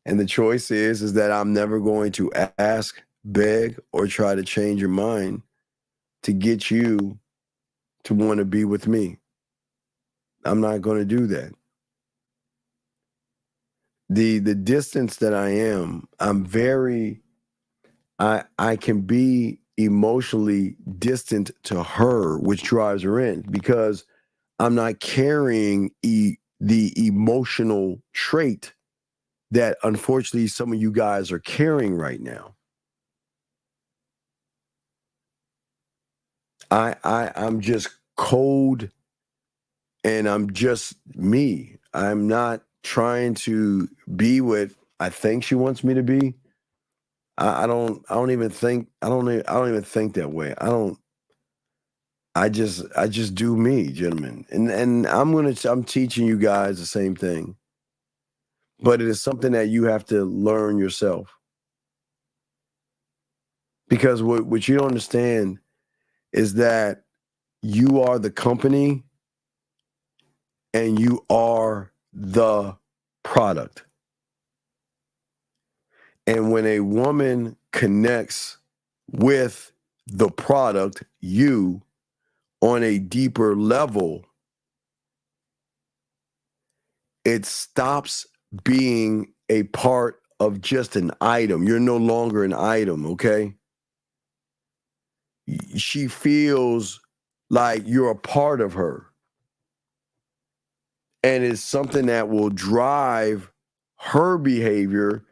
And the choice is that I'm never going to ask, beg, or try to change your mind to get you to want to be with me. I'm not going to do that. The distance that I am, I can be emotionally distant to her, which drives her in, because I'm not carrying the emotional trait that unfortunately some of you guys are carrying right now. I'm just cold and I'm just me. I'm not trying to be what I think she wants me to be. I don't even think that way. I just do me, gentlemen. And I'm teaching you guys the same thing. But it is something that you have to learn yourself. Because what you don't understand is that you are the company and you are the product. And when a woman connects with the product, you, on a deeper level, it stops being a part of just an item. You're no longer an item, okay? She feels like you're a part of her. And it's something that will drive her behavior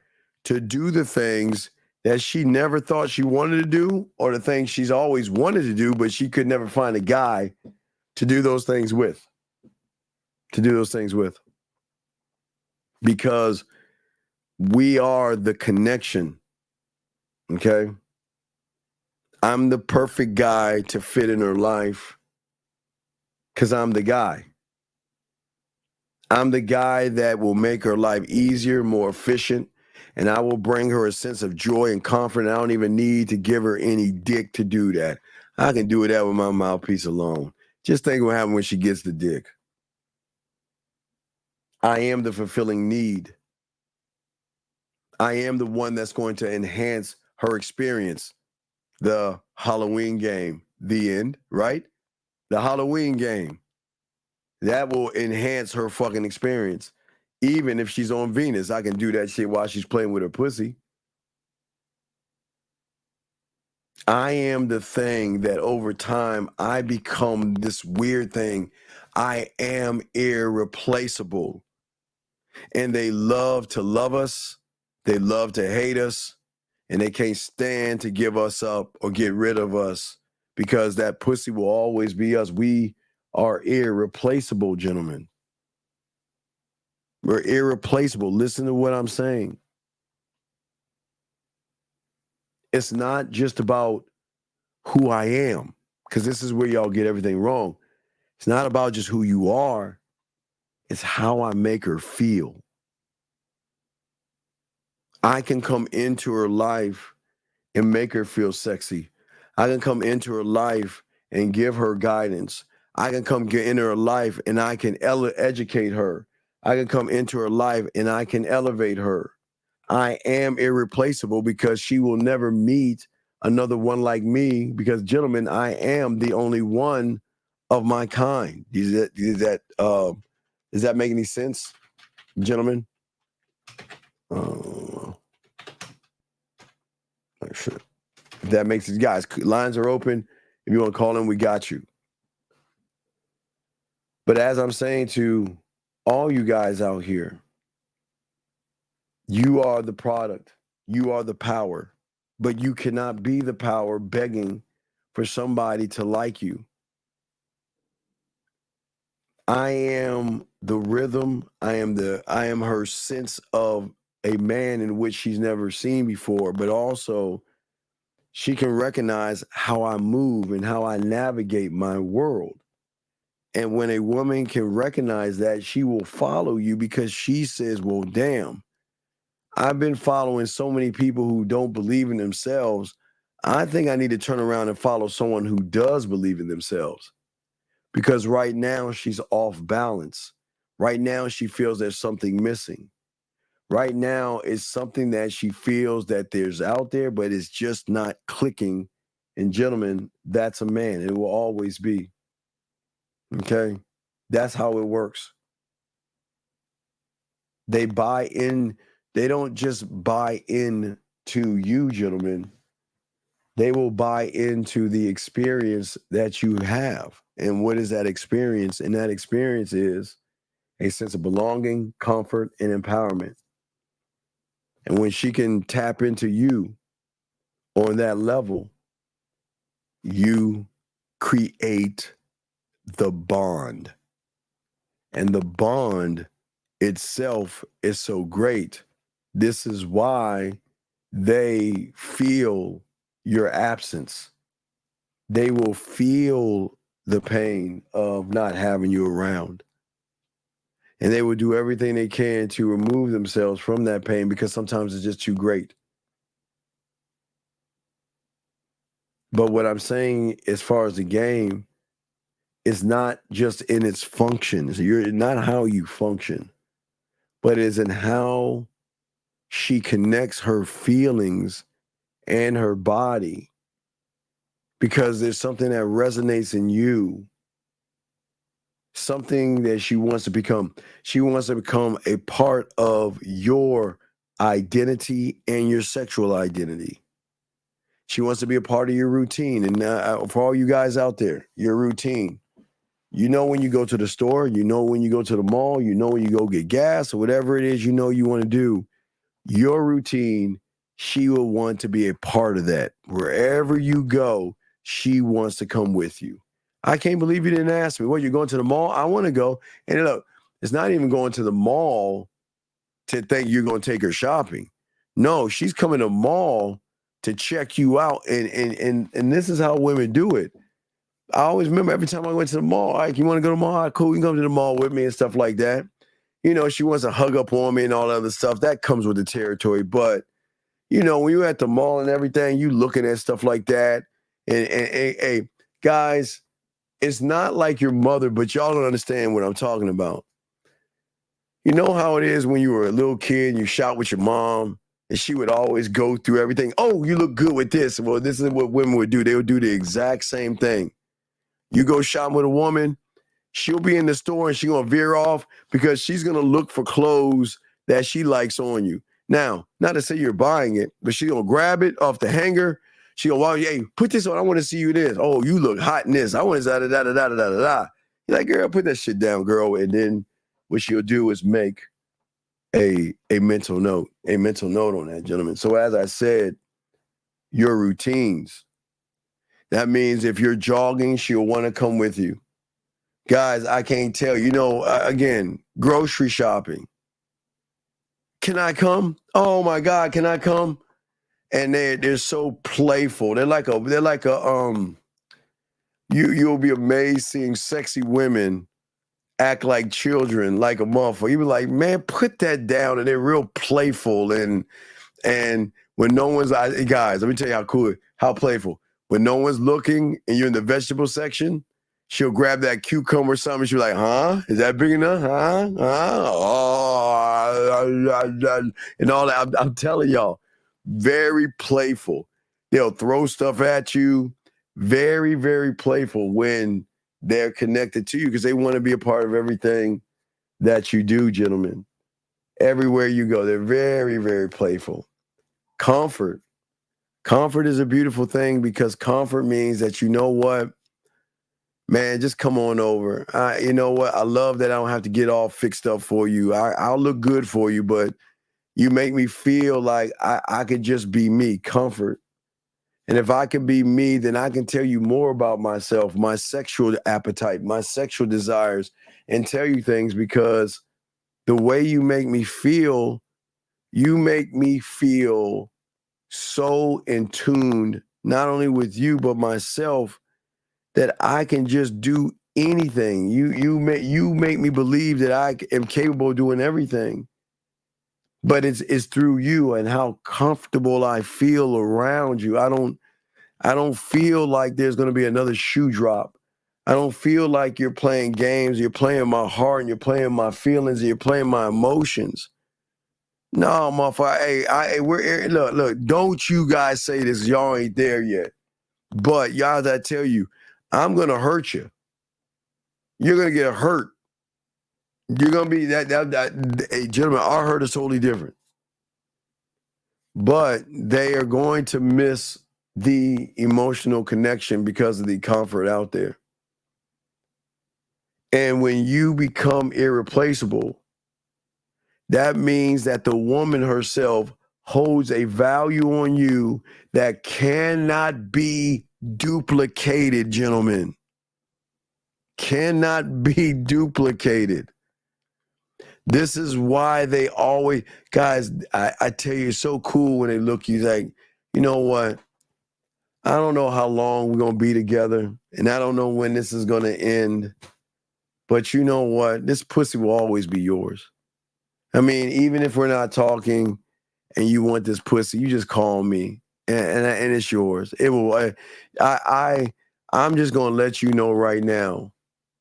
to do the things that she never thought she wanted to do, or the things she's always wanted to do, but she could never find a guy to do those things with. Because we are the connection. Okay? I'm the perfect guy to fit in her life because I'm the guy. I'm the guy that will make her life easier, more efficient, and I will bring her a sense of joy and comfort. I don't even need to give her any dick to do that. I can do that with my mouthpiece alone. Just think what happens when she gets the dick. I am the fulfilling need. I am the one that's going to enhance her experience. The Halloween game, the end, right? The Halloween game. That will enhance her fucking experience. Even if she's on Venus, I can do that shit while she's playing with her pussy. I am the thing that over time, I become this weird thing. I am irreplaceable. And they love to love us. They love to hate us. And they can't stand to give us up or get rid of us because that pussy will always be us. We are irreplaceable, gentlemen. We're irreplaceable. Listen to what I'm saying. It's not just about who I am, because this is where y'all get everything wrong. It's not about just who you are. It's how I make her feel. I can come into her life and make her feel sexy. I can come into her life and give her guidance. I can come get into her life and I can educate her. I can come into her life and I can elevate her. I am irreplaceable because she will never meet another one like me because, gentlemen, I am the only one of my kind. Does that make any sense, gentlemen? Sure. If that makes it, guys, lines are open. If you want to call in, we got you. But as I'm saying to all you guys out here, you are the product. You are the power. But you cannot be the power begging for somebody to like you. I am the rhythm. I am her sense of a man in which she's never seen before, but also she can recognize how I move and how I navigate my world. And when a woman can recognize that, she will follow you because she says, well, damn, I've been following so many people who don't believe in themselves. I think I need to turn around and follow someone who does believe in themselves. Because right now she's off balance. Right now she feels there's something missing. Right now it's something that she feels that there's out there, but it's just not clicking. And gentlemen, that's a man. It will always be. Okay? That's how it works. They buy in. They don't just buy in to you, gentlemen. They will buy into the experience that you have. And what is that experience? And that experience is a sense of belonging, comfort, and empowerment. And when she can tap into you on that level, you create the bond. And the bond itself is so great. This is why they feel your absence. They will feel the pain of not having you around. And they will do everything they can to remove themselves from that pain because sometimes it's just too great. But what I'm saying as far as the game is not just in its functions. You're not how you function, but is in how she connects her feelings and her body, because there's something that resonates in you, something that she wants to become. She wants to become a part of your identity and your sexual identity. She wants to be a part of your routine. And for all you guys out there, your routine. You know when you go to the store, you know when you go to the mall, you know when you go get gas or whatever it is you know you want to do. Your routine, she will want to be a part of that. Wherever you go, she wants to come with you. I can't believe you didn't ask me. What, you're going to the mall? I want to go. And look, it's not even going to the mall to think you're going to take her shopping. No, she's coming to the mall to check you out. And this is how women do it. I always remember every time I went to the mall, all right, you want to go to the mall? All right, cool, you can come to the mall with me and stuff like that. You know, she wants to hug up on me and all that other stuff. That comes with the territory. But, you know, when you're at the mall and everything, you looking at stuff like that. And hey, guys, it's not like your mother, but y'all don't understand what I'm talking about. You know how it is when you were a little kid and you shot with your mom and she would always go through everything. Oh, you look good with this. Well, this is what women would do. They would do the exact same thing. You go shopping with a woman, she'll be in the store and she's going to veer off because she's going to look for clothes that she likes on you. Now, not to say you're buying it, but she's going to grab it off the hanger. She'll go, hey, put this on. I want to see you this. Oh, you look hot in this. I want to da-da-da-da-da-da-da. You're like, girl, put that shit down, girl. And then what she'll do is make a mental note on that, gentlemen. So as I said, your routines. That means if you're jogging, she'll want to come with you. Guys, I can't tell. You know, again, grocery shopping. Can I come? Oh my God, can I come? And they're so playful. They're like a you'll be amazed seeing sexy women act like children, like a motherfucker. You be like, man, put that down. And they're real playful. And when no one's, guys, let me tell you how cool, how playful. When no one's looking and you're in the vegetable section, she'll grab that cucumber or something. She'll be like, huh? Is that big enough? Huh? Oh, and all that. I'm telling y'all, very playful. They'll throw stuff at you. Very, very playful when they're connected to you because they want to be a part of everything that you do, gentlemen. Everywhere you go, they're very, very playful. Comfort. Comfort is a beautiful thing because comfort means that, you know what, man, just come on over. You know what? I love that I don't have to get all fixed up for you. I'll look good for you, but you make me feel like I could just be me. Comfort. And if I can be me, then I can tell you more about myself, my sexual appetite, my sexual desires, and tell you things because the way you make me feel so in tune, not only with you, but myself, that I can just do anything. You make me believe that I am capable of doing everything. But it's through you and how comfortable I feel around you. I don't feel like there's going to be another shoe drop. I don't feel like you're playing games. You're playing my heart and you're playing my feelings and you're playing my emotions. No, motherfucker. Hey, we're look. Don't you guys say this? Y'all ain't there yet. But y'all, I tell you, I'm gonna hurt you. You're gonna get hurt. You're gonna be that. Hey, gentlemen, our hurt is totally different. But they are going to miss the emotional connection because of the comfort out there. And when you become irreplaceable, that means that the woman herself holds a value on you that cannot be duplicated, gentlemen. Cannot be duplicated. This is why they always, guys, I tell you, it's so cool when they look, you like, you know what? I don't know how long we're going to be together, and I don't know when this is going to end, but you know what? This pussy will always be yours. I mean, even if we're not talking and you want this pussy, you just call me and it's yours. It will. I'm just going to let you know right now,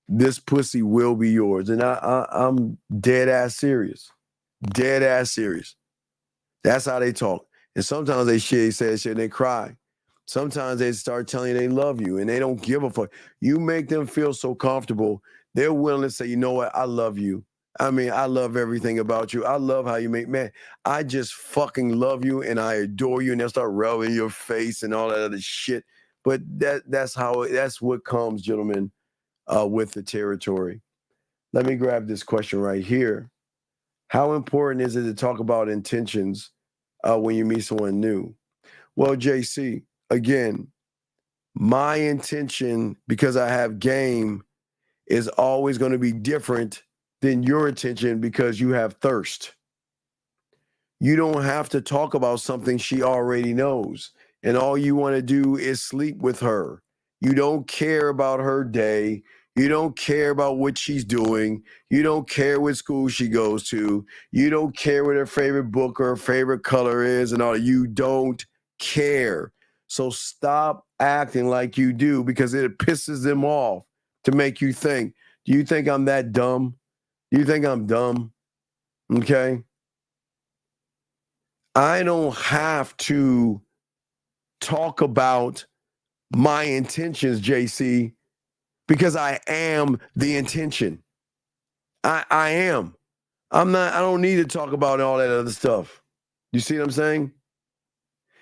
this pussy will be yours. And I'm dead ass serious. Dead ass serious. That's how they talk. And sometimes they say shit and they cry. Sometimes they start telling you they love you and they don't give a fuck. You make them feel so comfortable, they're willing to say, you know what, I love you. I mean, I love everything about you. I love how you make, man, I just fucking love you and I adore you. And they'll start rubbing your face and all that other shit. But that's what comes, gentlemen, with the territory. Let me grab this question right here. How important is it to talk about intentions when you meet someone new? Well, JC, again, my intention, because I have game, is always going to be different than your intention because you have thirst. You don't have to talk about something she already knows, and all you want to do is sleep with her. You don't care about her day. You don't care about what she's doing. You don't care what school she goes to. You don't care what her favorite book or her favorite color is and all. You don't care. So stop acting like you do, because it pisses them off to make you think. Do you think I'm that dumb? Do you think I'm dumb? Okay. I don't have to talk about my intentions, JC, because I am the intention. I am. I don't need to talk about all that other stuff. You see what I'm saying?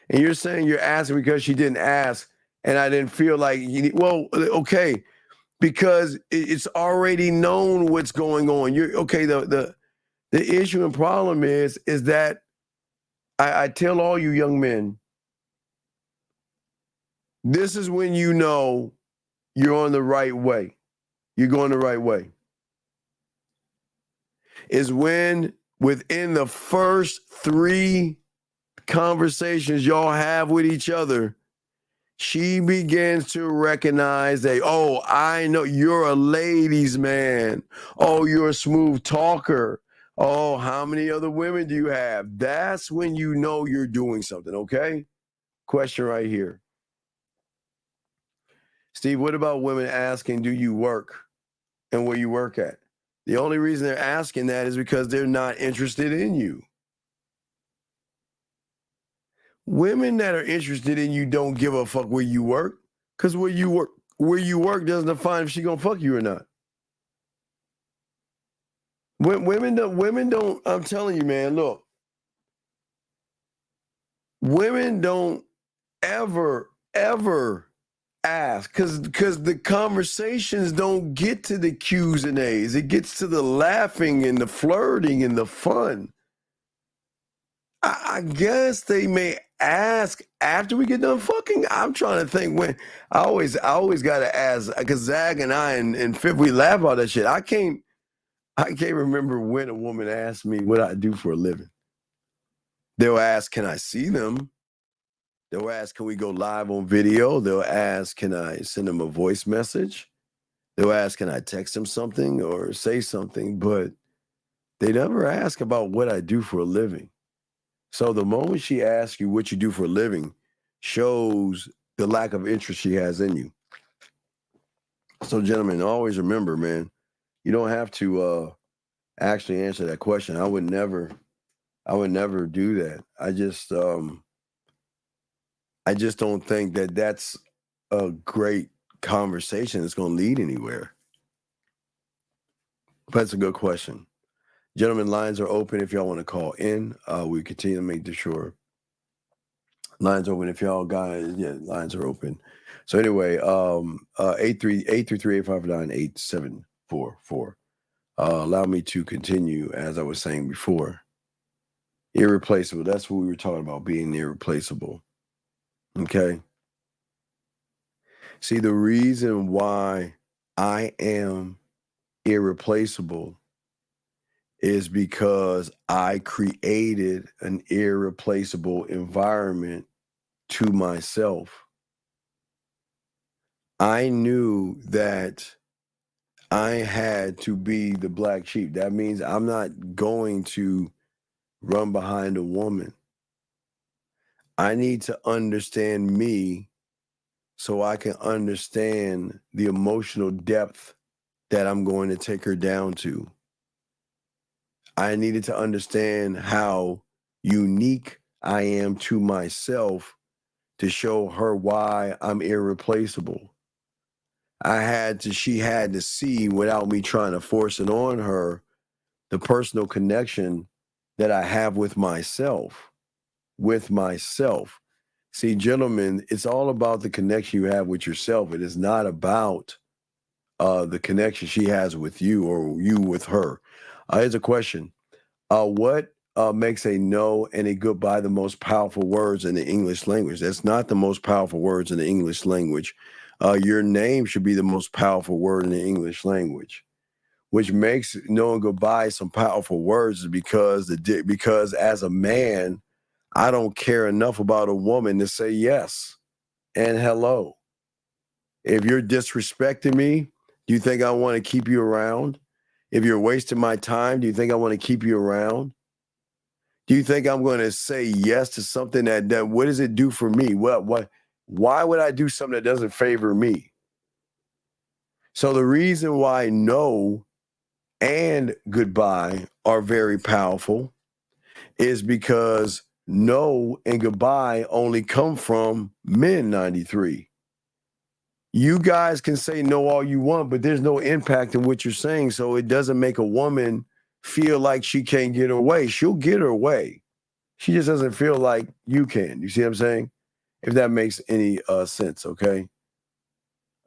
And you're saying you're asking because she didn't ask, and I didn't feel like well, okay, because it's already known what's going on. You're okay. The issue and problem is that I tell all you young men, this is when you know you're on the right way. You're going the right way. Is when within the first 3 conversations y'all have with each other, she begins to recognize that, oh, I know you're a ladies' man. Oh, you're a smooth talker. Oh, how many other women do you have? That's when you know you're doing something, okay? Question right here. Steve, what about women asking, do you work and where you work at? The only reason they're asking that is because they're not interested in you. Women that are interested in you don't give a fuck where you work, because where you work doesn't define if she gonna fuck you or not. Women don't, I'm telling you, man, look. Women don't ever ask, because the conversations don't get to the Q's and A's. It gets to the laughing and the flirting and the fun. I guess they may ask after we get done fucking. I'm trying to think when. I always got to ask, because Zach and I and Fifth, we laugh about that shit. I can't remember when a woman asked me what I do for a living. They'll ask, can I see them? They'll ask, can we go live on video? They'll ask, can I send them a voice message? They'll ask, can I text them something or say something? But they never ask about what I do for a living. So the moment she asks you what you do for a living shows the lack of interest she has in you. So gentlemen, always remember, man, you don't have to actually answer that question. I would never do that. I just don't think that that's a great conversation that's going to lead anywhere. But that's a good question. Gentlemen, lines are open if y'all want to call in. We continue to make sure lines open. If y'all guys, lines are open. So anyway, 833-859-8744. Allow me to continue, as I was saying before. Irreplaceable. That's what we were talking about, being irreplaceable. Okay. See, the reason why I am irreplaceable is because I created an irreplaceable environment to myself. I knew that I had to be the black sheep. That means I'm not going to run behind a woman. I need to understand me so I can understand the emotional depth that I'm going to take her down to. I needed to understand how unique I am to myself to show her why I'm irreplaceable. She had to see, without me trying to force it on her, the personal connection that I have with myself. See, gentlemen, it's all about the connection you have with yourself. It is not about the connection she has with you or you with her. Here's a question. What makes a no and a goodbye the most powerful words in the English language. That's not the most powerful words in the English language. Your name should be the most powerful word in the English language, which makes no and goodbye some powerful words because as a man, I don't care enough about a woman to say yes and hello. If you're disrespecting me, do you think I want to keep you around? If you're wasting my time, do you think I want to keep you around? Do you think I'm going to say yes to something that what does it do for me? Why would I do something that doesn't favor me? So the reason why no and goodbye are very powerful is because no and goodbye only come from men 93. You guys can say no all you want, but there's no impact in what you're saying. So it doesn't make a woman feel like she can't get her way. She'll get her way. She just doesn't feel like you can. You see what I'm saying? If that makes any sense, okay?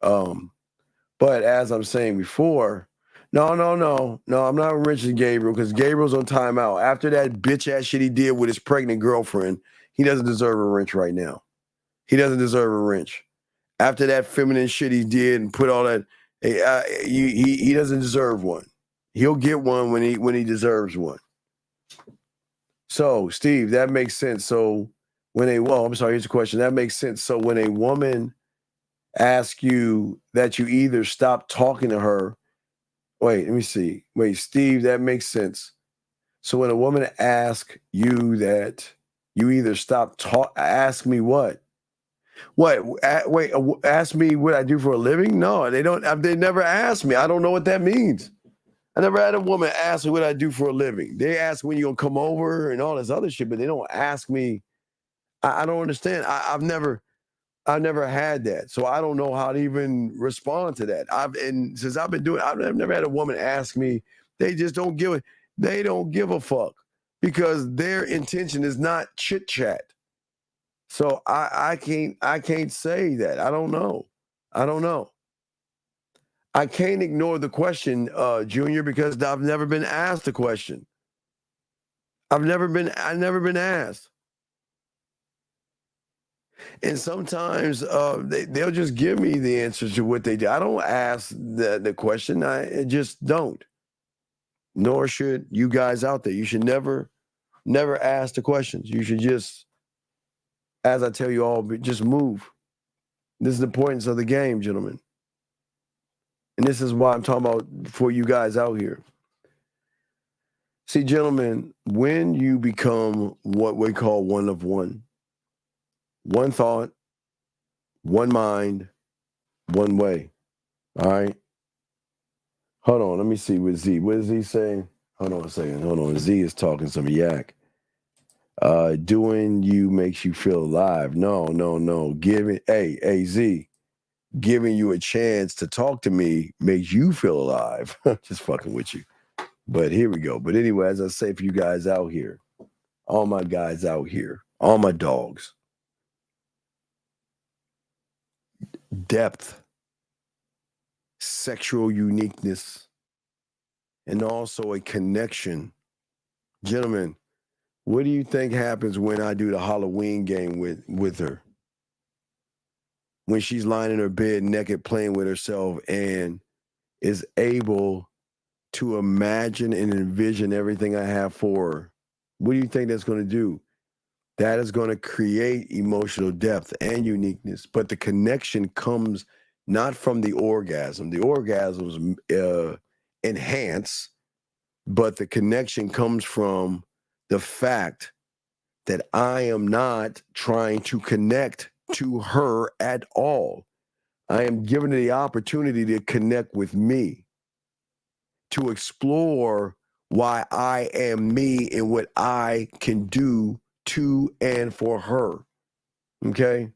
But as I'm saying before, no, I'm not wrenching Gabriel because Gabriel's on timeout. After that bitch ass shit he did with his pregnant girlfriend, he doesn't deserve a wrench right now. He doesn't deserve a wrench. After that feminine shit he did and put all that, he doesn't deserve one. He'll get one when he deserves one. So, Steve, that makes sense. So I'm sorry, here's a question. That makes sense. So when a woman asks you that you either stop talking to her, wait, let me see. Wait, Steve, that makes sense. So when a woman asks you that you either ask me what? What? Wait, ask me what I do for a living? No, they don't. They never ask me. I don't know what that means. I never had a woman ask me what I do for a living. They ask when you're going to come over and all this other shit, but they don't ask me. I don't understand. I've never had that. So I don't know how to even respond to that. Since I've been doing, I've never had a woman ask me. They just don't give it. They don't give a fuck because their intention is not chit chat. So I can't say that. I don't know. I can't ignore the question, Junior, because I've never been asked the question. I've never been asked. And sometimes they'll just give me the answers to what they do. I don't ask the question. I just don't. Nor should you guys out there. You should never ask the questions. You should just, as I tell you all, just move. This is the importance of the game, gentlemen. And this is why I'm talking about for you guys out here. See, gentlemen, when you become what we call one of one thought, one mind, one way. All right? Hold on. Let me see what Z. What is he saying? Hold on a second. Hold on. Z is talking some yak. Doing you makes you feel alive. No. Hey, Z. Giving you a chance to talk to me makes you feel alive. Just fucking with you. But here we go. But anyway, as I say for you guys out here, all my guys out here, all my dogs, depth, sexual uniqueness, and also a connection. Gentlemen, what do you think happens when I do the Halloween game with her? When she's lying in her bed naked playing with herself and is able to imagine and envision everything I have for her, what do you think that's going to do? That is going to create emotional depth and uniqueness. But the connection comes not from the orgasm. The orgasms enhance, but the connection comes from the fact that I am not trying to connect to her at all. I am giving her the opportunity to connect with me, to explore why I am me and what I can do to and for her. Okay?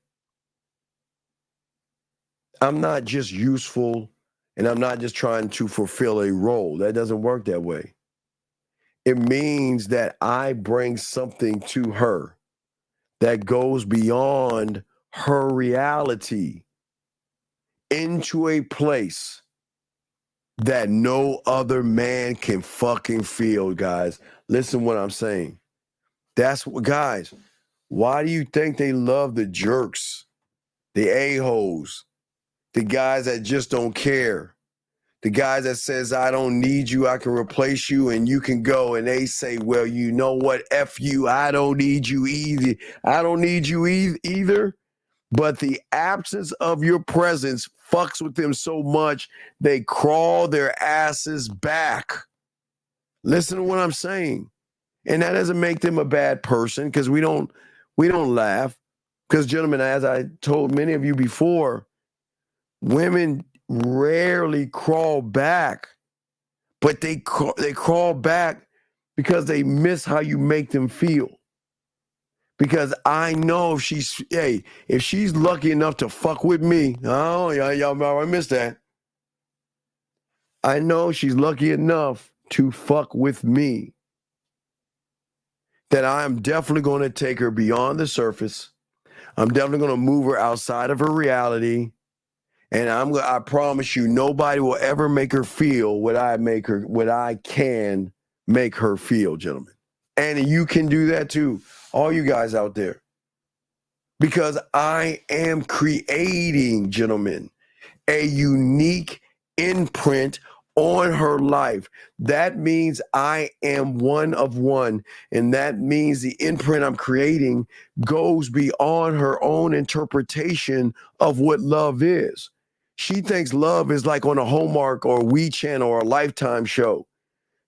I'm not just useful and I'm not just trying to fulfill a role. That doesn't work that way. It means that I bring something to her that goes beyond her reality into a place that no other man can fucking feel, guys. Listen what I'm saying. That's what, guys, why do you think they love the jerks, the a-holes, the guys that just don't care, the guys that says, I don't need you, I can replace you and you can go, and they say, well, you know what, F you, I don't need you either. I don't need you either, but the absence of your presence fucks with them so much, they crawl their asses back. Listen to what I'm saying. And that doesn't make them a bad person, because we don't laugh. Because, gentlemen, as I told many of you before, women rarely crawl back, but they crawl back because they miss how you make them feel. Because I know if she's lucky enough to fuck with me, oh, y'all already missed that. I know she's lucky enough to fuck with me, that I'm definitely going to take her beyond the surface. I'm definitely going to move her outside of her reality. And I promise you, nobody will ever make her feel what I can make her feel, gentlemen. And you can do that too, all you guys out there. Because I am creating, gentlemen, a unique imprint on her life. That means I am one of one. And that means the imprint I'm creating goes beyond her own interpretation of what love is. She thinks love is like on a Hallmark or We Channel or a Lifetime show.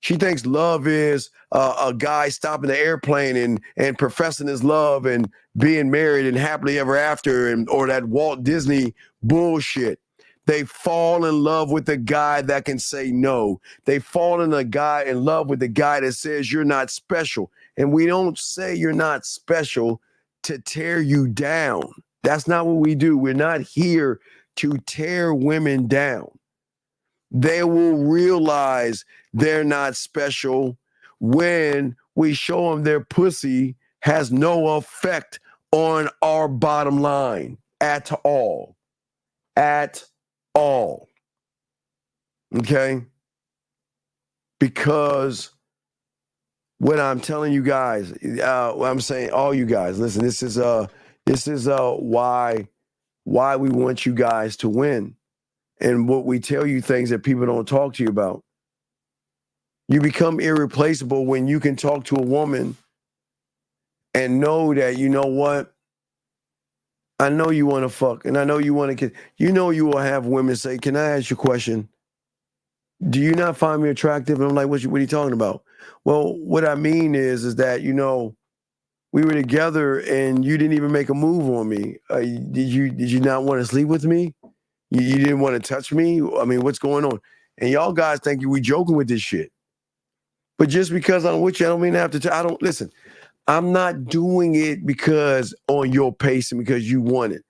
She thinks love is a guy stopping the airplane and professing his love and being married and happily ever after, or that Walt Disney bullshit. They fall in love with the guy that can say no. They fall in love with the guy that says you're not special. And we don't say you're not special to tear you down. That's not what we do. We're not here to tear women down. They will realize they're not special when we show them their pussy has no effect on our bottom line at all. At all. Okay? Because what I'm telling you guys, I'm saying all you guys, listen, this is why we want you guys to win. And what we tell you, things that people don't talk to you about. You become irreplaceable when you can talk to a woman and know that, you know what? I know you want to fuck, and I know you want to. You know you will have women say, "Can I ask you a question? Do you not find me attractive?" And I'm like, "What are you talking about?" Well, what I mean is that, you know, we were together and you didn't even make a move on me. Did you not want to sleep with me? You didn't want to touch me? I mean, what's going on? And y'all guys think we joking with this shit. But just because I'm with you, I don't mean to have to. Listen. I'm not doing it because on your pace and because you want it.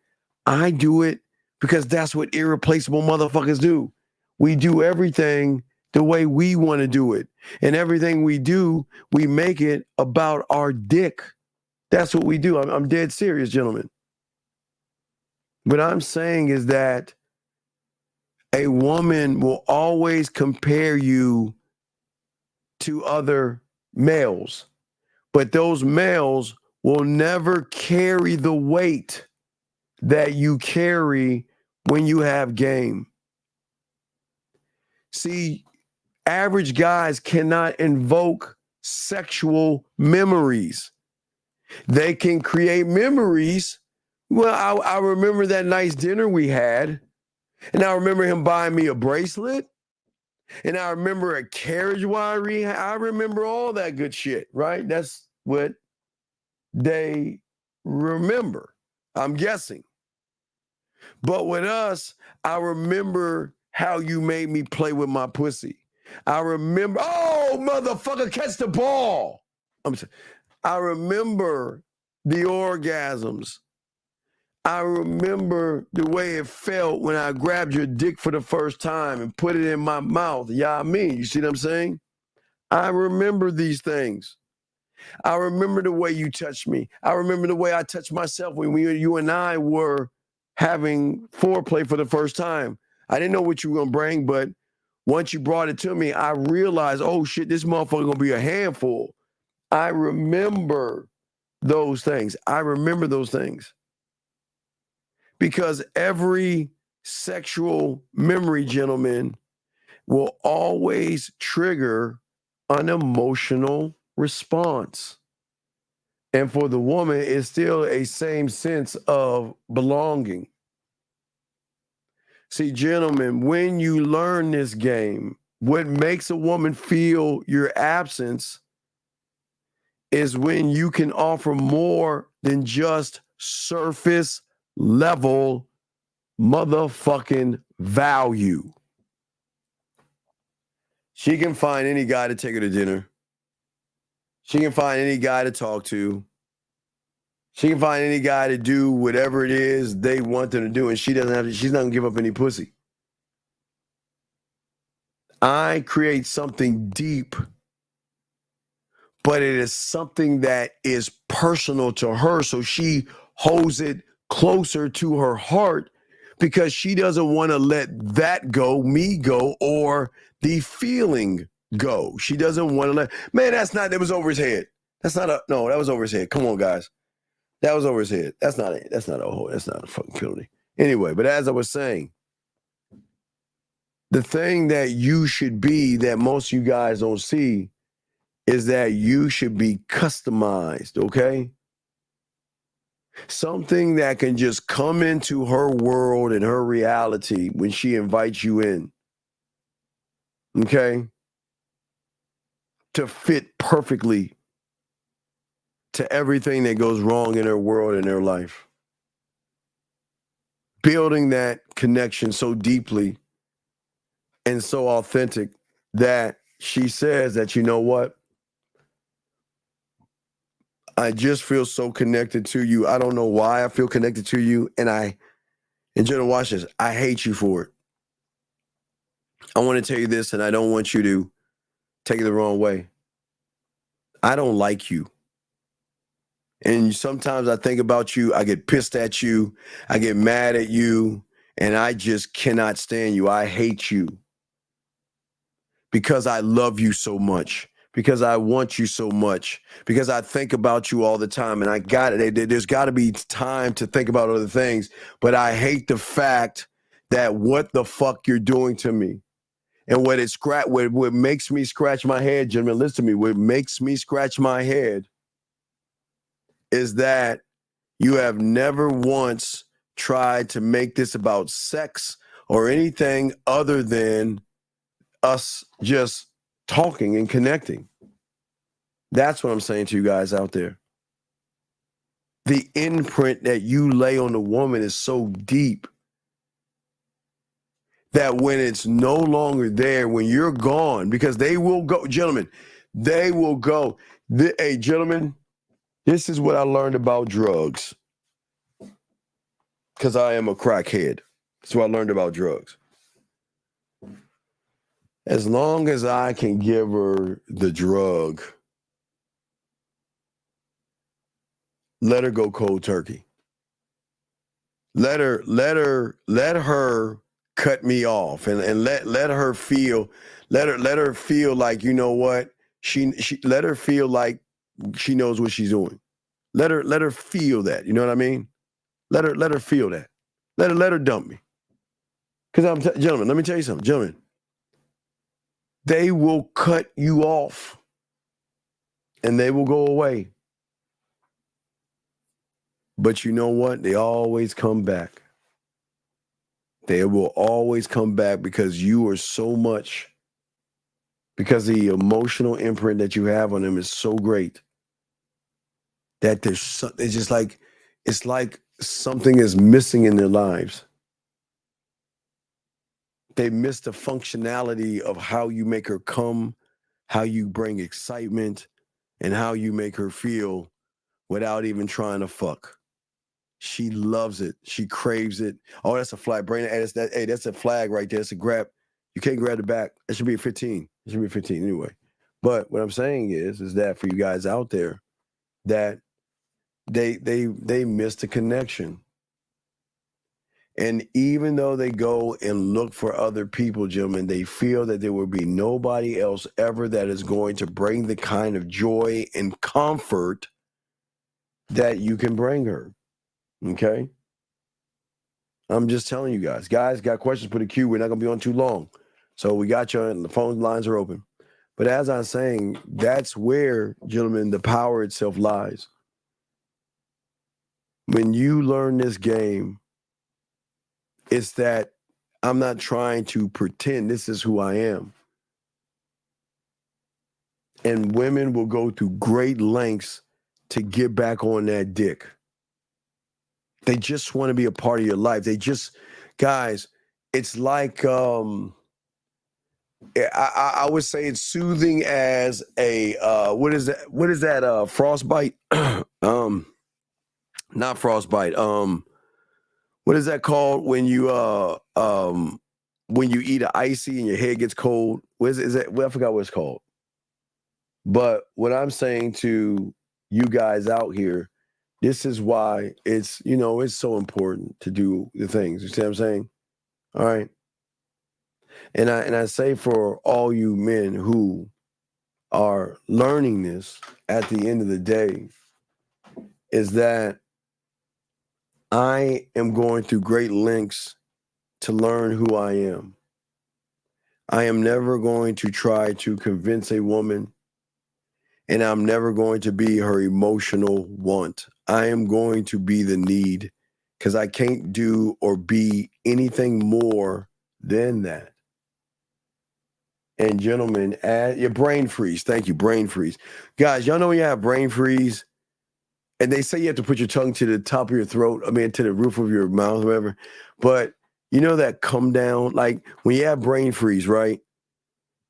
I do it because that's what irreplaceable motherfuckers do. We do everything the way we want to do it. And everything we do, we make it about our dick. That's what we do. I'm dead serious, gentlemen. What I'm saying is that a woman will always compare you to other males. But those males will never carry the weight that you carry when you have game. See, average guys cannot invoke sexual memories. They can create memories. Well, I remember that nice dinner we had, and I remember him buying me a bracelet. And I remember a carriage winery. I remember all that good shit, right? That's what they remember, I'm guessing. But with us, I remember how you made me play with my pussy. I remember, oh, motherfucker, catch the ball. I remember the orgasms. I remember the way it felt when I grabbed your dick for the first time and put it in my mouth. Yeah, I mean, you see what I'm saying? I remember these things. I remember the way you touched me. I remember the way I touched myself when you and I were having foreplay for the first time. I didn't know what you were going to bring, but once you brought it to me, I realized, oh shit, this motherfucker going to be a handful. I remember those things. I remember those things. Because every sexual memory, gentlemen, will always trigger an emotional response. And for the woman, it's still a same sense of belonging. See, gentlemen, when you learn this game, what makes a woman feel your absence is when you can offer more than just surface level motherfucking value. She can find any guy to take her to dinner. She can find any guy to talk to. She can find any guy to do whatever it is they want them to do, and she's not gonna give up any pussy. I create something deep, but it is something that is personal to her, so she holds it closer to her heart because she doesn't want to let that go, me go, or the feeling go. She doesn't want to let, man, that was over his head. That was over his head. Come on, guys. That was over his head. That's not a fucking penalty. Anyway, but as I was saying, the thing that you should be that most of you guys don't see is that you should be customized, okay? Something that can just come into her world and her reality when she invites you in, okay? To fit perfectly to everything that goes wrong in her world and her life. Building that connection so deeply and so authentic that she says that, you know what? I just feel so connected to you. I don't know why I feel connected to you. And Jenna, watch this. I hate you for it. I want to tell you this, and I don't want you to take it the wrong way. I don't like you. And sometimes I think about you, I get pissed at you, I get mad at you, and I just cannot stand you. I hate you because I love you so much, because I want you so much, because I think about you all the time, and I got it. There's got to be time to think about other things, but I hate the fact that what the fuck you're doing to me. And what makes me scratch my head, gentlemen, listen to me, what makes me scratch my head is that you have never once tried to make this about sex or anything other than us just talking and connecting. That's what I'm saying to you guys out there. The imprint that you lay on the woman is so deep that when it's no longer there, when you're gone, because they will go, gentlemen, they will go. Hey, gentlemen, this is what I learned about drugs, because I am a crackhead. That's what I learned about drugs. As long as I can give her the drug, let her go cold turkey. Let her cut me off and let her feel like, you know what? She let her feel like she knows what she's doing. Let her feel that. You know what I mean? Let her feel that. Let her dump me. Because gentlemen, let me tell you something, gentlemen. They will cut you off, and they will go away. But you know what? They always come back. They will always come back because you are so much. Because the emotional imprint that you have on them is so great that it's just like, it's like something is missing in their lives. They miss the functionality of how you make her come, how you bring excitement, and how you make her feel without even trying to fuck. She loves it. She craves it. Oh, that's a flag. Brandon, hey, that's a flag right there. It's a grab. You can't grab the back. It should be a 15. It should be a 15 anyway. But what I'm saying is that for you guys out there, that they miss the connection. And even though they go and look for other people, gentlemen, they feel that there will be nobody else ever that is going to bring the kind of joy and comfort that you can bring her. Okay? I'm just telling you guys. Guys, got questions, put a queue. We're not going to be on too long. So we got you, and the phone lines are open. But as I'm saying, that's where, gentlemen, the power itself lies. When you learn this game, it's that I'm not trying to pretend this is who I am. And women will go through great lengths to get back on that dick. They just want to be a part of your life. They just, guys, it's like, I would say it's soothing as a, what is that, frostbite? Not frostbite. What is that called when you eat an icy and your head gets cold? Is that? Well, I forgot what it's called. But what I'm saying to you guys out here, this is why it's so important to do the things. You see what I'm saying? All right. And I say for all you men who are learning this at the end of the day, is that I am going through great lengths to learn who I am. I am never going to try to convince a woman, and I'm never going to be her emotional want. I am going to be the need, because I can't do or be anything more than that. And gentlemen, add your brain freeze. Thank you, brain freeze. Guys, y'all know when you have brain freeze, and they say you have to put your tongue to the top of your throat, to the roof of your mouth, whatever. But you know that come down, like when you have brain freeze, right?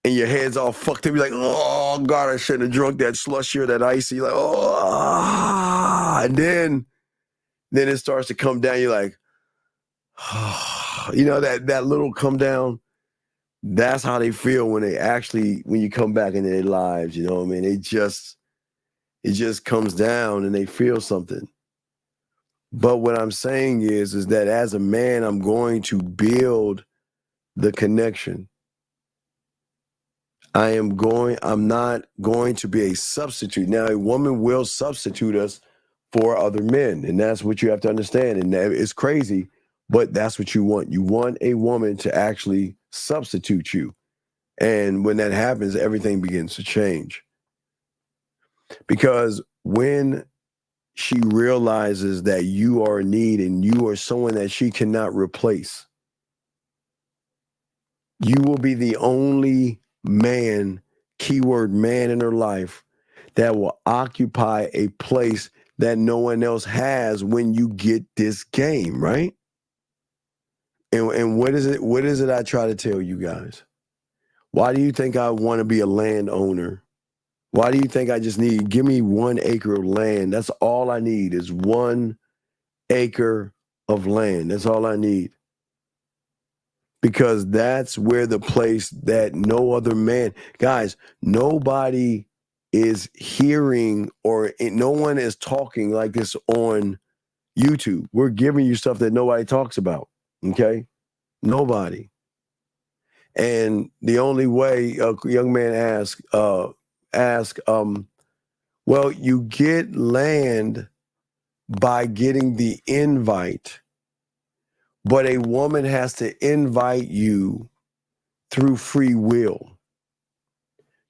And your head's all fucked up, you're like, oh God, I shouldn't have drunk that slushy or that icy. You're like, oh, and then it starts to come down. You're like, oh, that little come down. That's how they feel when you come back into their lives. You know what I mean? It just comes down and they feel something. But what I'm saying is that as a man, I'm going to build the connection. I'm not going to be a substitute. Now, a woman will substitute us for other men, and that's what you have to understand. And it's crazy, but that's what you want. You want a woman to actually substitute you. And when that happens, everything begins to change. Because when she realizes that you are in need and you are someone that she cannot replace, you will be the only man, keyword man, in her life that will occupy a place that no one else has when you get this game, right? And what is it I try to tell you guys? Why do you think I want to be a landowner? Why do you think I just give me 1 acre of land? That's all I need is 1 acre of land. That's all I need. Because that's where the place that no other man, guys, nobody is hearing or no one is talking like this on YouTube. We're giving you stuff that nobody talks about. Okay? Nobody. And the only way a young man ask, well, you get land by getting the invite, but a woman has to invite you through free will.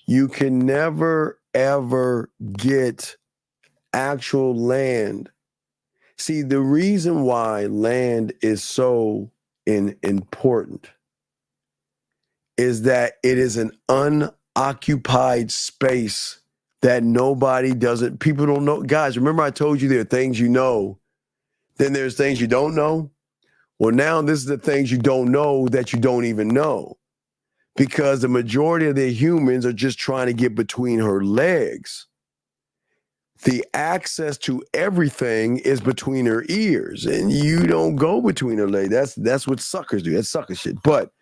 You can never, ever get actual land. See, the reason why land is so important is that it is an unoccupied space that people don't know. Guys, remember I told you there are things you know, then there's things you don't know. Well, now this is the things you don't know that you don't even know, because the majority of the humans are just trying to get between her legs. The access to everything is between her ears, and you don't go between her legs. That's what suckers do. That's sucker shit. But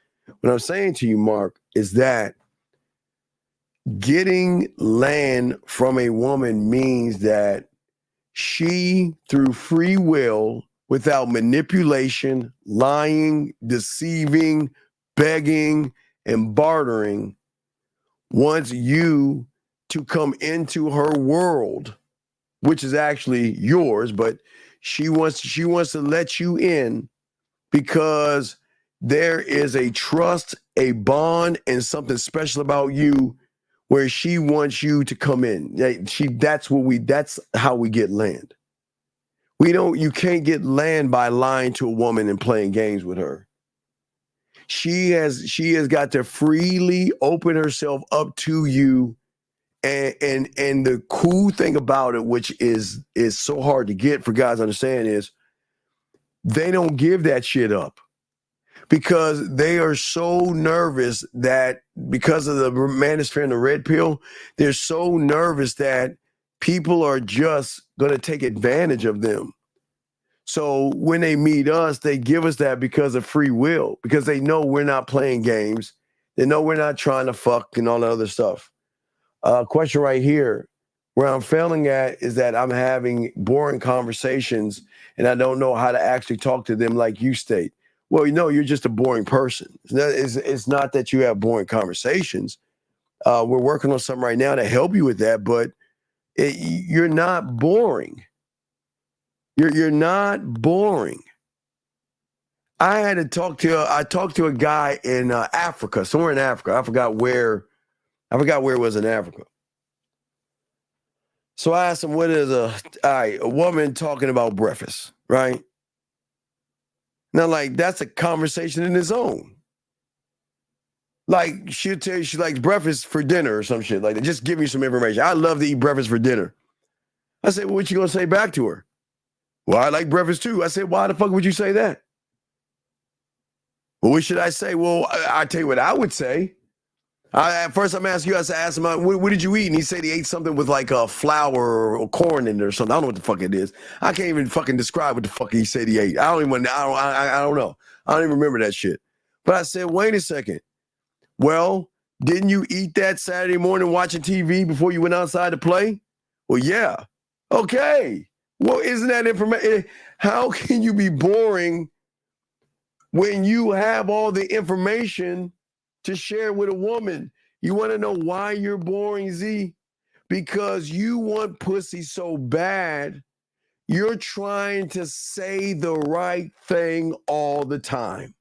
what I'm saying to you, Mark, is that getting land from a woman means that she, through free will, without manipulation, lying, deceiving, begging, and bartering, wants you to come into her world, which is actually yours, but she wants to let you in because there is a trust, a bond, and something special about you where she wants you to come in. That's how we get land. You can't get land by lying to a woman and playing games with her. She has got to freely open herself up to you. And the cool thing about it, which is so hard to get for guys to understand, is they don't give that shit up because they are so nervous that because of the manosphere and the red pill, they're so nervous that people are just going to take advantage of them. So when they meet us, they give us that because of free will, because they know we're not playing games. They know we're not trying to fuck and all that other stuff. Question right here. Where I'm failing at is that I'm having boring conversations and I don't know how to actually talk to them like you state. Well, you're just a boring person. It's not that you have boring conversations. We're working on something right now to help you with that, but you're not boring. You're not boring. I talked to a guy in Africa, somewhere in Africa. I forgot where it was in Africa. So I asked him, what is a woman talking about breakfast, right? Now, like, that's a conversation in its own. Like, she'll tell you she likes breakfast for dinner or some shit like that. Just give me some information. I love to eat breakfast for dinner. I said, well, what you gonna say back to her? Well, I like breakfast too. I said, why the fuck would you say that? Well, what should I say? Well, I tell you what I would say. At first, I'm asking you. I asked him, what did you eat? And he said he ate something with like a flour or corn in it or something. I don't know what the fuck it is. I can't even fucking describe what the fuck he said he ate. I don't know. I don't even remember that shit. But I said, wait a second. Well, didn't you eat that Saturday morning watching TV before you went outside to play? Well, yeah. Okay. Well, isn't that information? How can you be boring when you have all the information to share with a woman? You want to know why you're boring, Z? Because you want pussy so bad, you're trying to say the right thing all the time.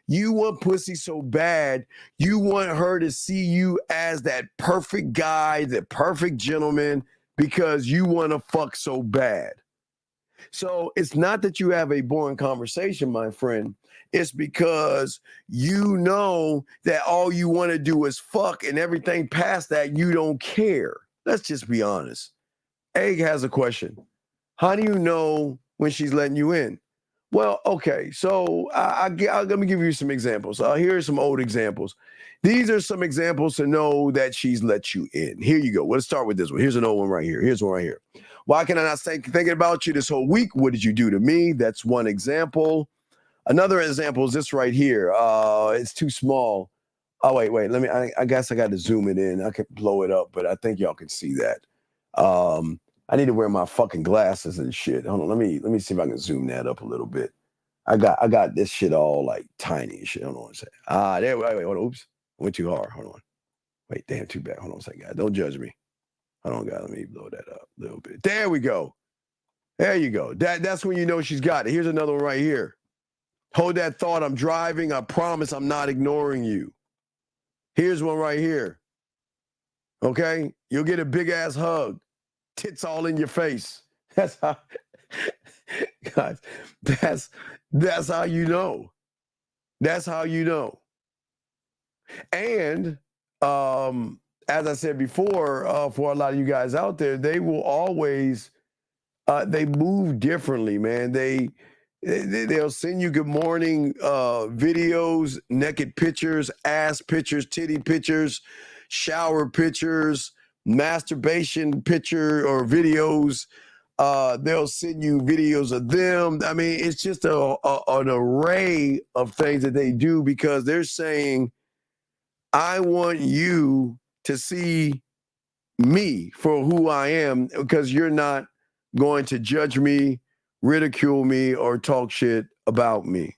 You want pussy so bad, you want her to see you as that perfect guy, the perfect gentleman, because you want to fuck so bad. So it's not that you have a boring conversation, my friend. It's because you know that all you want to do is fuck, and everything past that, you don't care. Let's just be honest. Egg has a question. How do you know when she's letting you in? Well, okay, so let me give you some examples. Here are some old examples. These are some examples to know that she's let you in. Here you go. Let's start with this one. Here's an old one right here. Here's one right here. Why can I not stay thinking about you this whole week? What did you do to me? That's one example. Another example is this right here. It's too small. Oh, wait. Let me, I guess I got to zoom it in. I can blow it up, but I think y'all can see that. I need to wear my fucking glasses and shit. Hold on. Let me see if I can zoom that up a little bit. I got this shit all like tiny and shit. Hold on one second. There. Wait. Hold on. Oops. I went too hard. Hold on. Wait. Damn. Too bad. Hold on a second, guys. Don't judge me. Hold on, guys. Let me blow that up a little bit. There we go. There you go. That's when you know she's got it. Here's another one right here. Hold that thought. I'm driving. I promise I'm not ignoring you. Here's one right here. Okay? You'll get a big ass hug. Tits all in your face. That's how, guys, that's how you know. That's how you know. And as I said before, for a lot of you guys out there, they will always, they move differently, man. They'll send you good morning videos, naked pictures, ass pictures, titty pictures, shower pictures, masturbation picture or videos. They'll send you videos of them. I mean, it's just an array of things that they do because they're saying, I want you to see me for who I am because you're not going to judge me ridicule me or talk shit about me.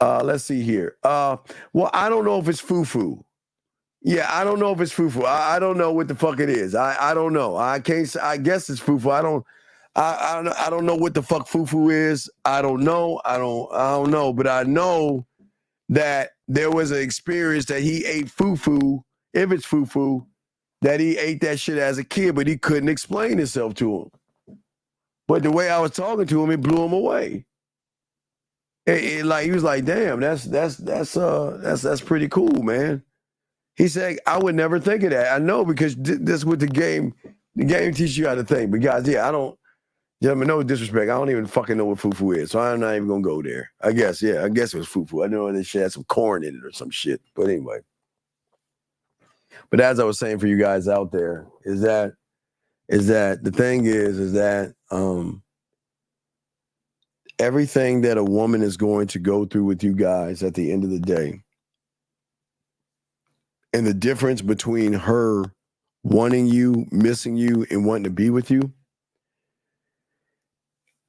Let's see here. Well, I don't know if it's foo-foo. Yeah, I don't know if it's foo-foo. I don't know what the fuck it is. I don't know. I can't say, I guess it's foo-foo. I don't know what the fuck foo-foo is. I don't know. I don't know. But I know that there was an experience that he ate foo-foo, if it's foo-foo, that he ate that shit as a kid, but he couldn't explain himself to him. But the way I was talking to him, it blew him away. Like he was like, "Damn, that's pretty cool, man." He said, "I would never think of that." I know, because this what the game teaches you how to think. But guys, yeah, gentlemen, no disrespect, I don't even fucking know what foo-foo is, so I'm not even gonna go there. I guess it was foo-foo. I know this shit had some corn in it or some shit. But anyway. But as I was saying for you guys out there, is that the thing is that everything that a woman is going to go through with you guys at the end of the day, and the difference between her wanting you, missing you, and wanting to be with you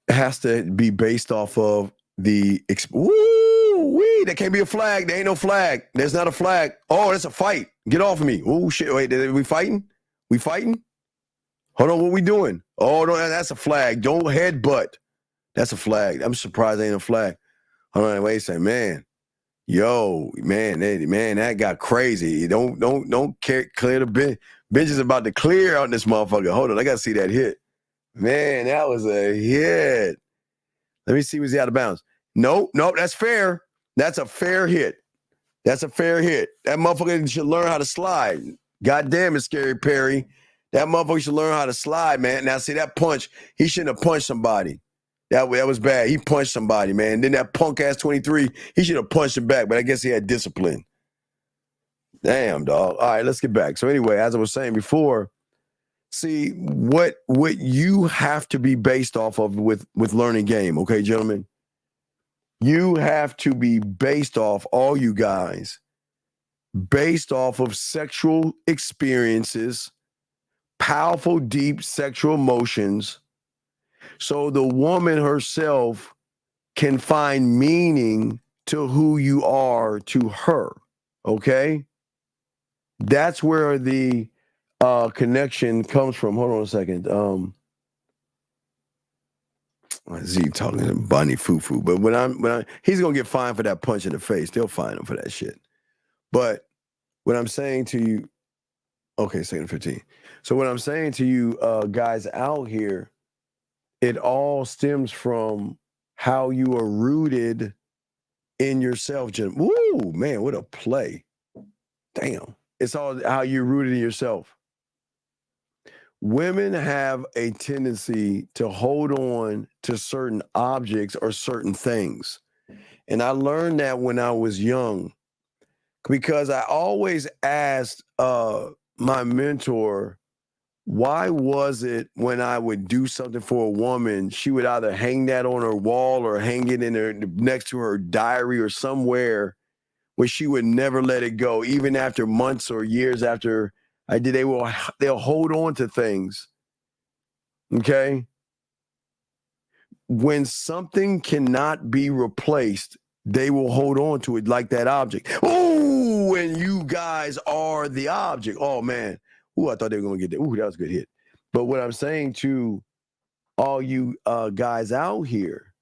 has to be based off of the there can't be a flag. There ain't no flag. There's not a flag. Oh, that's a fight. Get off of me. Oh shit. Wait, we fighting? We fighting? Hold on, what we doing? Oh no, that's a flag. Don't headbutt. That's a flag. I'm surprised there ain't a flag. Hold on, wait a second, man. Yo, man, that got crazy. Don't clear the bench. Bench is about to clear out this motherfucker. Hold on, I gotta see that hit. Man, that was a hit. Let me see, was he out of bounds? Nope, that's fair. That's a fair hit. That's a fair hit. That motherfucker should learn how to slide. God damn it, Scary Perry. That motherfucker should learn how to slide, man. Now, see, that punch, he shouldn't have punched somebody. That was bad. He punched somebody, man. And then that punk-ass 23, he should have punched him back, but I guess he had discipline. Damn, dog. All right, let's get back. So anyway, as I was saying before, see, what you have to be based off of with learning game, okay, gentlemen? You have to be based off, all you guys, based off of sexual experiences, powerful, deep sexual emotions, so the woman herself can find meaning to who you are to her, okay? That's where the connection comes from. Hold on a second. Z talking to Bunny Foo-Foo, but when he's gonna get fined for that punch in the face. They'll fine him for that shit. But what I'm saying to you, okay, second 15. So what I'm saying to you guys out here, it all stems from how you are rooted in yourself. Ooh, man, what a play. Damn. It's all how you're rooted in yourself. Women have a tendency to hold on to certain objects or certain things. And I learned that when I was young, because I always asked my mentor, why was it when I would do something for a woman, she would either hang that on her wall or hang it in her next to her diary or somewhere where she would never let it go, even after months or years after I did. They'll hold on to things. Okay? When something cannot be replaced, they will hold on to it like that object. Oh, and you guys are the object. Oh man. Ooh, I thought they were going to get that. Ooh, that was a good hit. But what I'm saying to all you guys out here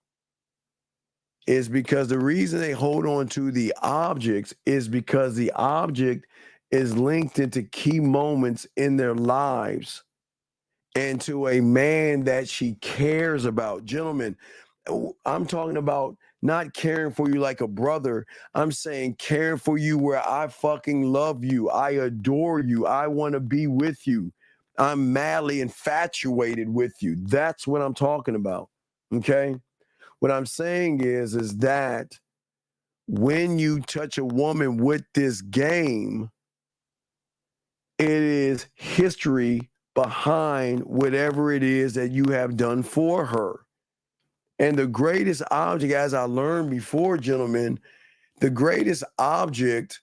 is because the reason they hold on to the objects is because the object is linked into key moments in their lives and to a man that she cares about. Gentlemen, I'm talking about not caring for you like a brother. I'm saying caring for you where I fucking love you. I adore you. I want to be with you. I'm madly infatuated with you. That's what I'm talking about. Okay? What I'm saying is that when you touch a woman with this game, it is history behind whatever it is that you have done for her. And the greatest object, as I learned before, gentlemen, the greatest object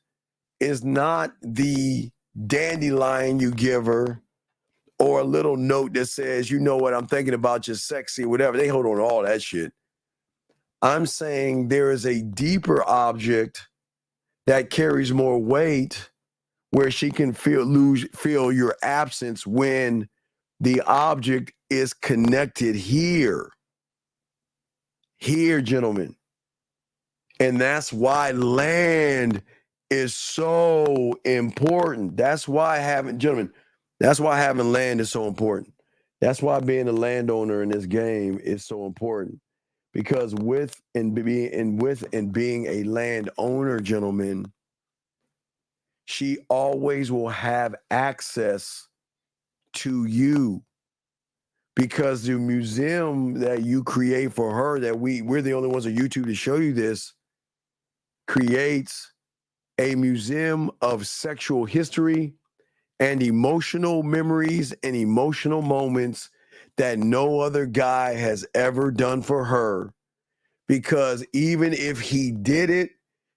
is not the dandelion you give her or a little note that says, you know what, I'm thinking about you, sexy, whatever. They hold on to all that shit. I'm saying there is a deeper object that carries more weight where she can feel your absence when the object is connected here. Here, gentlemen. And that's why land is so important. That's why having land is so important. That's why being a landowner in this game is so important. Because being a landowner, gentlemen, she always will have access to you. Because the museum that you create for her, that we're the only ones on YouTube to show you this, creates a museum of sexual history and emotional memories and emotional moments that no other guy has ever done for her. Because even if he did it,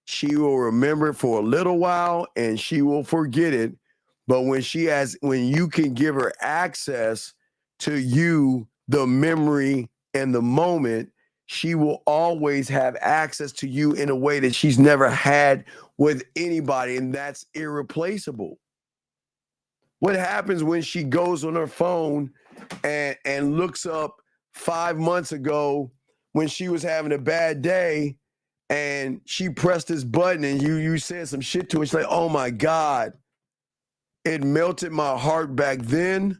she will remember it for a little while and she will forget it. But when you can give her access to you, the memory and the moment, she will always have access to you in a way that she's never had with anybody, and that's irreplaceable. What happens when she goes on her phone and looks up 5 months ago when she was having a bad day and she pressed this button and you said some shit to her? She's like, oh my God, it melted my heart back then.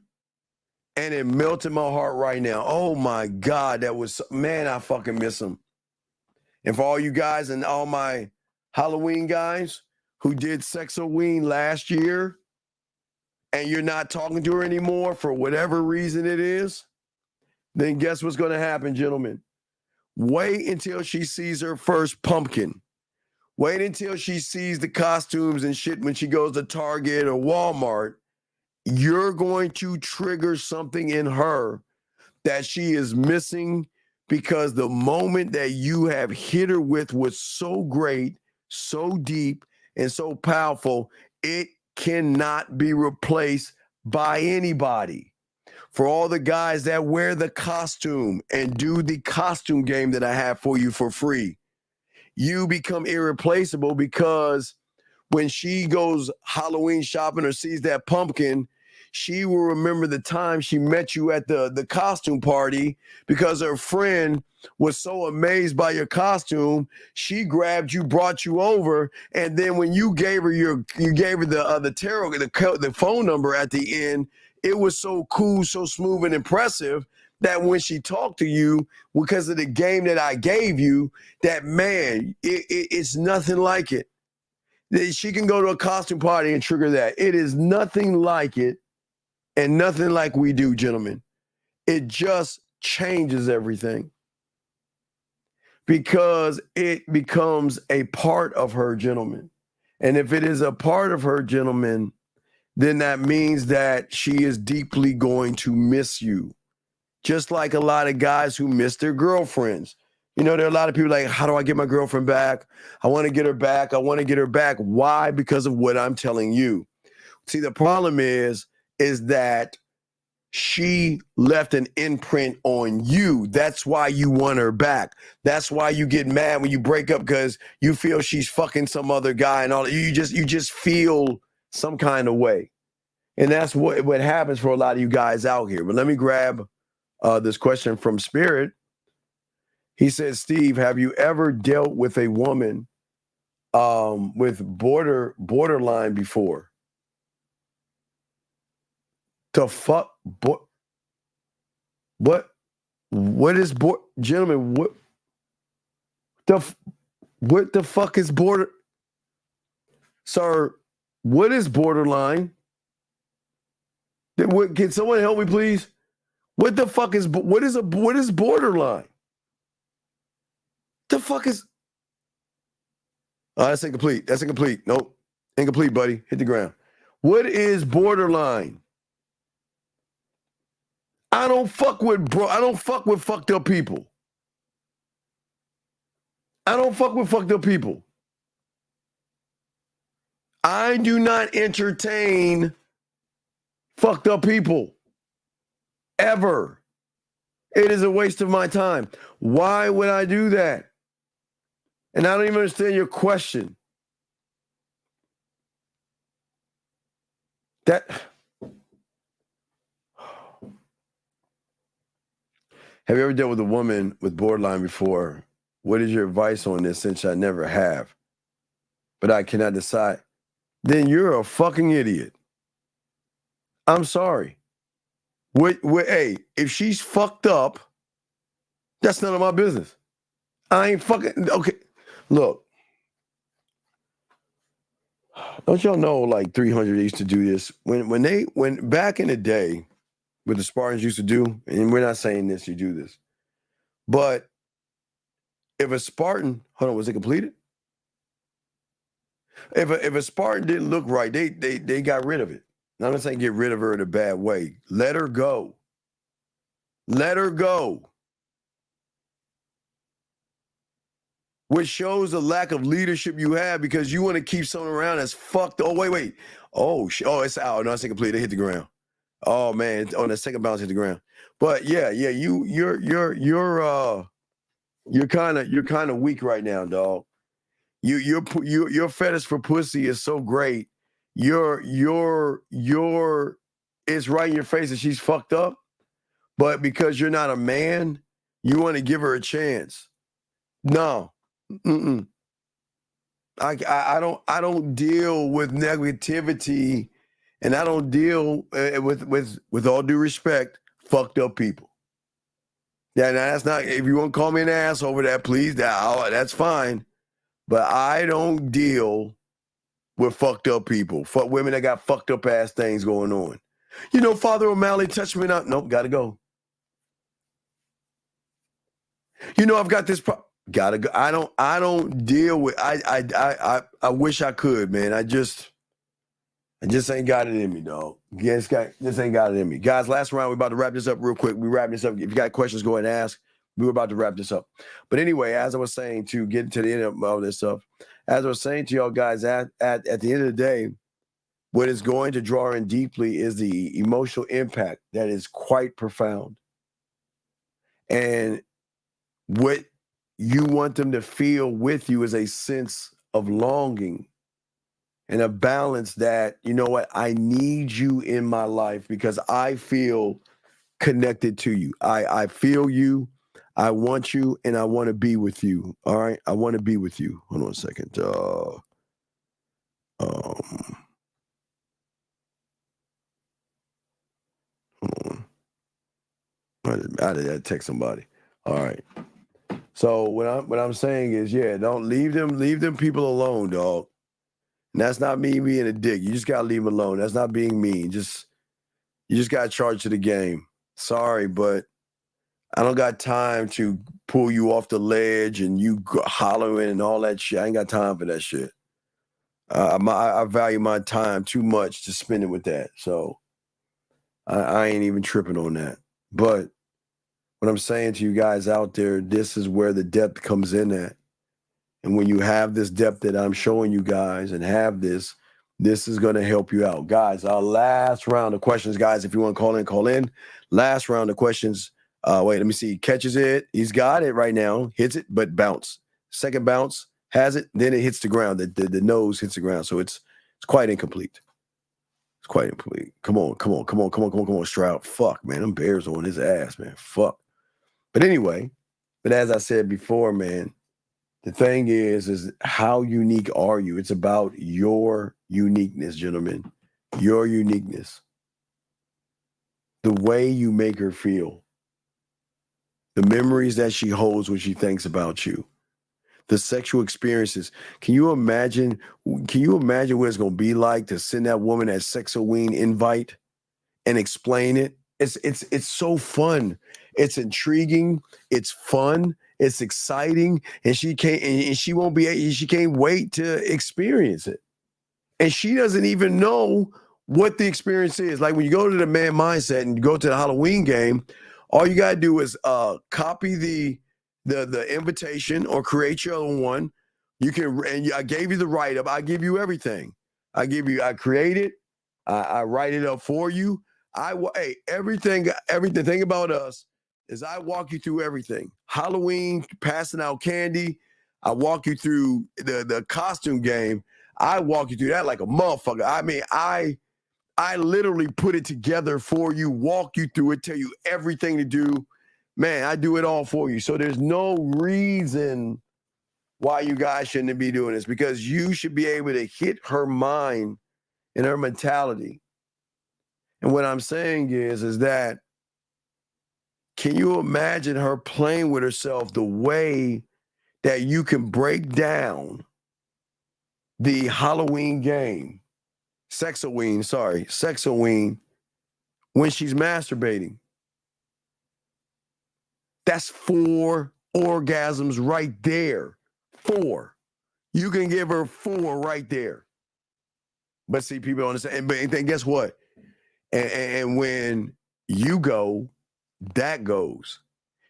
And it melted my heart right now. Oh my God, man, I fucking miss him. And for all you guys and all my Halloween guys who did Sexoween last year and you're not talking to her anymore for whatever reason it is, then guess what's going to happen, gentlemen? Wait until she sees her first pumpkin. Wait until she sees the costumes and shit when she goes to Target or Walmart. You're going to trigger something in her that she is missing because the moment that you have hit her with was so great, so deep, and so powerful, it cannot be replaced by anybody. For all the guys that wear the costume and do the costume game that I have for you for free, you become irreplaceable because when she goes Halloween shopping or sees that pumpkin, she will remember the time she met you at the costume party because her friend was so amazed by your costume. She grabbed you, brought you over, and then when you gave her the tarot, the phone number at the end, it was so cool, so smooth and impressive that when she talked to you, because of the game that I gave you, that man, it's nothing like it. She can go to a costume party and trigger that. It is nothing like it. And nothing like we do, gentlemen. It just changes everything because it becomes a part of her, gentlemen. And if it is a part of her, gentlemen, then that means that she is deeply going to miss you. Just like a lot of guys who miss their girlfriends. You know, there are a lot of people like, how do I get my girlfriend back? I want to get her back. I want to get her back. Why? Because of what I'm telling you. See, the problem is that she left an imprint on you. That's why you want her back. That's why you get mad when you break up because you feel she's fucking some other guy and all. You just feel some kind of way. And that's what happens for a lot of you guys out here. But let me grab this question from Spirit. He says, Steve, have you ever dealt with a woman with borderline before? The fuck, what is gentlemen? What the fuck is border, sir? What is borderline? Can someone help me, please? What the fuck is what is borderline? The fuck is? That's incomplete. That's incomplete. Nope, incomplete, buddy. Hit the ground. What is borderline? I don't fuck with fucked up people. I don't fuck with fucked up people. I do not entertain fucked up people. ever. It is a waste of my time. Why would I do that? And I don't even understand your question. Have you ever dealt with a woman with borderline before? What is your advice on this, since I never have? But I cannot decide. Then you're a fucking idiot. I'm sorry. Hey, if she's fucked up, that's none of my business. I ain't fucking, okay. Look, don't y'all know like 300 used to do this? When back in the day, what the Spartans used to do, and we're not saying this, you do this, but if a Spartan, hold on, was it completed? If a Spartan didn't look right, they got rid of it. Now, I'm not saying get rid of her in a bad way. Let her go. Let her go. Which shows the lack of leadership you have, because you want to keep someone around that's fucked. Oh, wait. Oh, it's out. No, it's incomplete. They hit the ground. Oh man, on the second bounce hit the ground. But yeah, you're kind of weak right now, dog. Your fetish for pussy is so great. It's right in your face that she's fucked up, but because you're not a man, you want to give her a chance. No, I don't deal with negativity, and I don't deal with all due respect, fucked up people. Yeah, now that's not. If you want to call me an ass over that, please, that's fine. But I don't deal with fucked up people. Fuck women that got fucked up ass things going on. You know, Father O'Malley touched me not. Nope, gotta go. You know, I've got this. Gotta go. I don't deal with. I wish I could, man. I just ain't got it in me, dog. Just ain't got it in me. Guys, last round. We're about to wrap this up real quick. We wrap this up. If you got questions, go ahead and ask. We were about to wrap this up. But anyway, as I was saying, to get to the end of all this stuff, as I was saying to y'all guys, at the end of the day, what is going to draw in deeply is the emotional impact that is quite profound. And what you want them to feel with you is a sense of longing and a balance that, you know what, I need you in my life because I feel connected to you. I feel you. I want you, and I want to be with you. All right? I want to be with you. Hold on a second. Hold on. I did text somebody. All right. So what I'm saying is, yeah, don't leave them people alone, dog. And that's not me being a dick. You just gotta leave them alone. That's not being mean. You just gotta charge to the game. Sorry, but I don't got time to pull you off the ledge and you hollering and all that shit. I ain't got time for that shit. I value my time too much to spend it with that. So I ain't even tripping on that. But what I'm saying to you guys out there, this is where the depth comes in at. And when you have this depth that I'm showing you guys and have this is going to help you out. Guys, our last round of questions, guys, if you want to call in, call in. Last round of questions. Wait, let me see. Catches it. He's got it right now. Hits it, but bounce. Second bounce, has it, then it hits the ground. The nose hits the ground. So it's quite incomplete. It's quite incomplete. Come on, Stroud. Fuck, man. Them Bears on his ass, man. Fuck. But anyway, as I said before, man, the thing is how unique are you? It's about your uniqueness, gentlemen. Your uniqueness. The way you make her feel. The memories that she holds when she thinks about you. The sexual experiences. Can you imagine what it's going to be like to send that woman that Sexoween invite and explain it? It's so fun. It's intriguing. It's fun. It's exciting. And she can't wait to experience it. And she doesn't even know what the experience is. Like when you go to the Man Mindset and you go to the Halloween game, all you gotta do is copy the invitation or create your own one. You can, and I gave you the write-up. I give you everything. I create it. I write it up for you. Hey, everything thing about us is I walk you through everything. Halloween, passing out candy. I walk you through the costume game. I walk you through that like a motherfucker. I mean, I literally put it together for you, walk you through it, tell you everything to do. Man, I do it all for you. So there's no reason why you guys shouldn't be doing this, because you should be able to hit her mind and her mentality. And what I'm saying is that, can you imagine her playing with herself the way that you can break down the Halloween game, Sexoween, when she's masturbating? That's 4 orgasms right there. 4. You can give her 4 right there. But see, people don't understand. And then guess what? And when you go, that goes.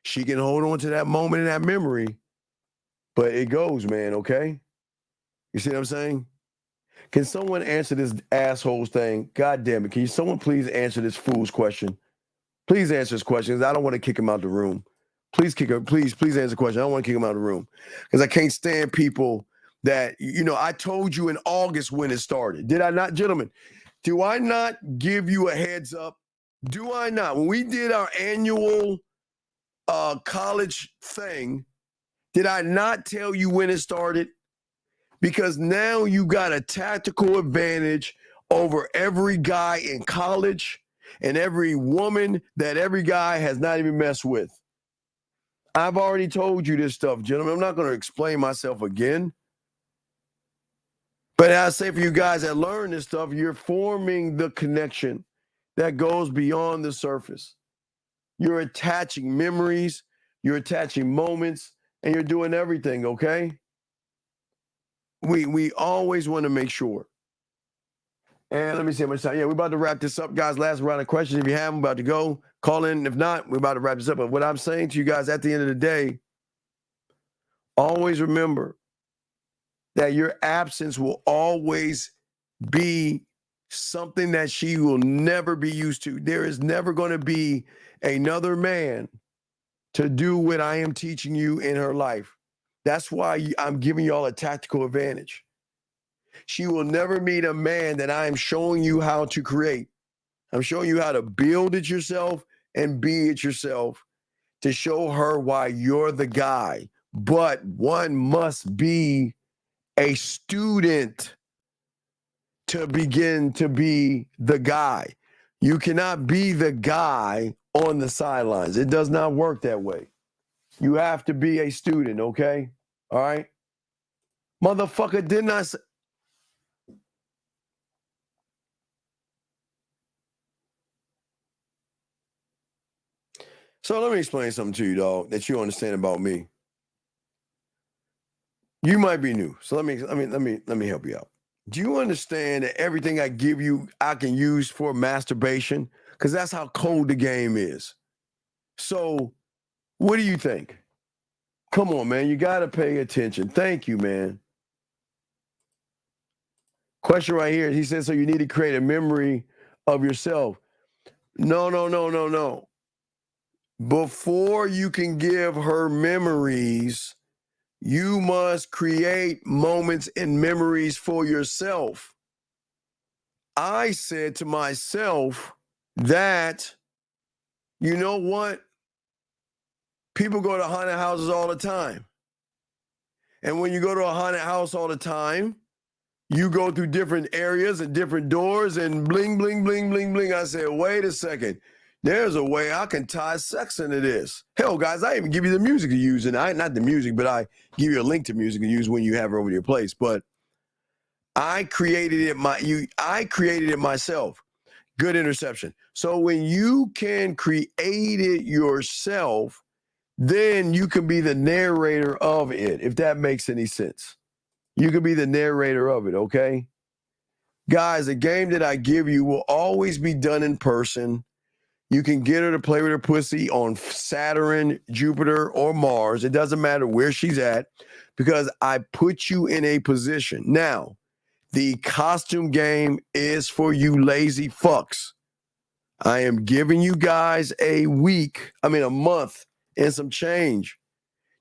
She can hold on to that moment and that memory, but it goes, man, okay? You see what I'm saying? Can someone answer this asshole's thing? God damn it. Can someone please answer this fool's question? Please answer his questions. I don't want to kick him out the room. Please answer the question. I don't want to kick him out of the room, because I can't stand people that, I told you in August when it started. Did I not, gentlemen? Do I not give you a heads up? Do I not? When we did our annual college thing, did I not tell you when it started? Because now you got a tactical advantage over every guy in college and every woman that every guy has not even messed with. I've already told you this stuff, gentlemen. I'm not going to explain myself again. But I say for you guys that learn this stuff, you're forming the connection that goes beyond the surface. You're attaching memories, you're attaching moments, and you're doing everything, okay? We always want to make sure. And let me see how much time. Yeah, we're about to wrap this up, guys. Last round of questions. If you have them, about to go. Call in. If not, we're about to wrap this up. But what I'm saying to you guys at the end of the day, always remember that your absence will always be something that she will never be used to. There is never going to be another man to do what I am teaching you in her life. That's why I'm giving y'all a tactical advantage. She will never meet a man that I am showing you how to create. I'm showing you how to build it yourself and be it yourself, to show her why you're the guy. But one must be a student to begin to be the guy. You cannot be the guy on the sidelines. It does not work that way. You have to be a student, okay? All right? Motherfucker, didn't I say? So let me explain something to you, dog, that you understand about me. You might be new, so let me help you out. Do you understand that everything I give you, I can use for masturbation? Because that's how cold the game is. So, what do you think? Come on, man, you got to pay attention. Thank you, man. Question right here. He says, so you need to create a memory of yourself. No. Before you can give her memories, you must create moments and memories for yourself. I said to myself that, you know what? People go to haunted houses all the time. And when you go to a haunted house all the time, you go through different areas and different doors and bling, bling, bling, bling, bling. I said, wait a second. There's a way I can tie sex into this. Hell, guys, I even give you the music to use. And not the music, but I give you a link to music to use when you have it over to your place. But I created it myself. Good interception. So when you can create it yourself, then you can be the narrator of it, if that makes any sense. You can be the narrator of it, okay? Guys, the game that I give you will always be done in person. You can get her to play with her pussy on Saturn, Jupiter, or Mars. It doesn't matter where she's at, because I put you in a position. Now, the costume game is for you lazy fucks. I am giving you guys a month and some change.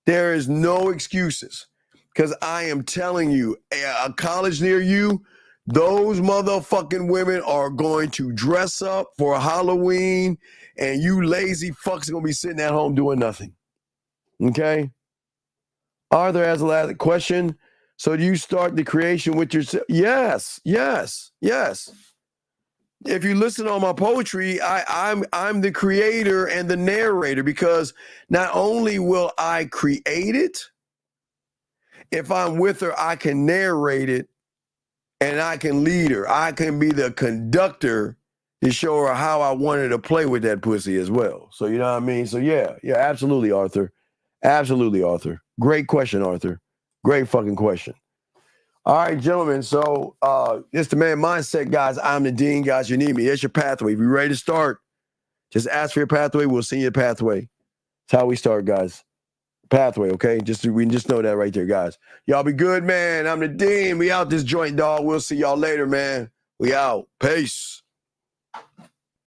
There is no excuses because I am telling you, a college near you, those motherfucking women are going to dress up for Halloween, and you lazy fucks are going to be sitting at home doing nothing. Okay? Arthur has a last question. So do you start the creation with yourself? Yes. If you listen on my poetry, I'm the creator and the narrator, because not only will I create it, if I'm with her, I can narrate it and I can lead her. I can be the conductor to show her how I want her to play with that pussy as well. So you know what I mean? So yeah, absolutely, Arthur. Absolutely, Arthur. Great question, Arthur. Great fucking question. All right, gentlemen. So it's the Man Mindset, guys. I'm the Dean, guys. You need me. It's your pathway. If you're ready to start, just ask for your pathway. We'll see your pathway. That's how we start, guys. Pathway, okay? We can just know that right there, guys. Y'all be good, man. I'm the Dean. We out this joint, dog. We'll see y'all later, man. We out. Peace.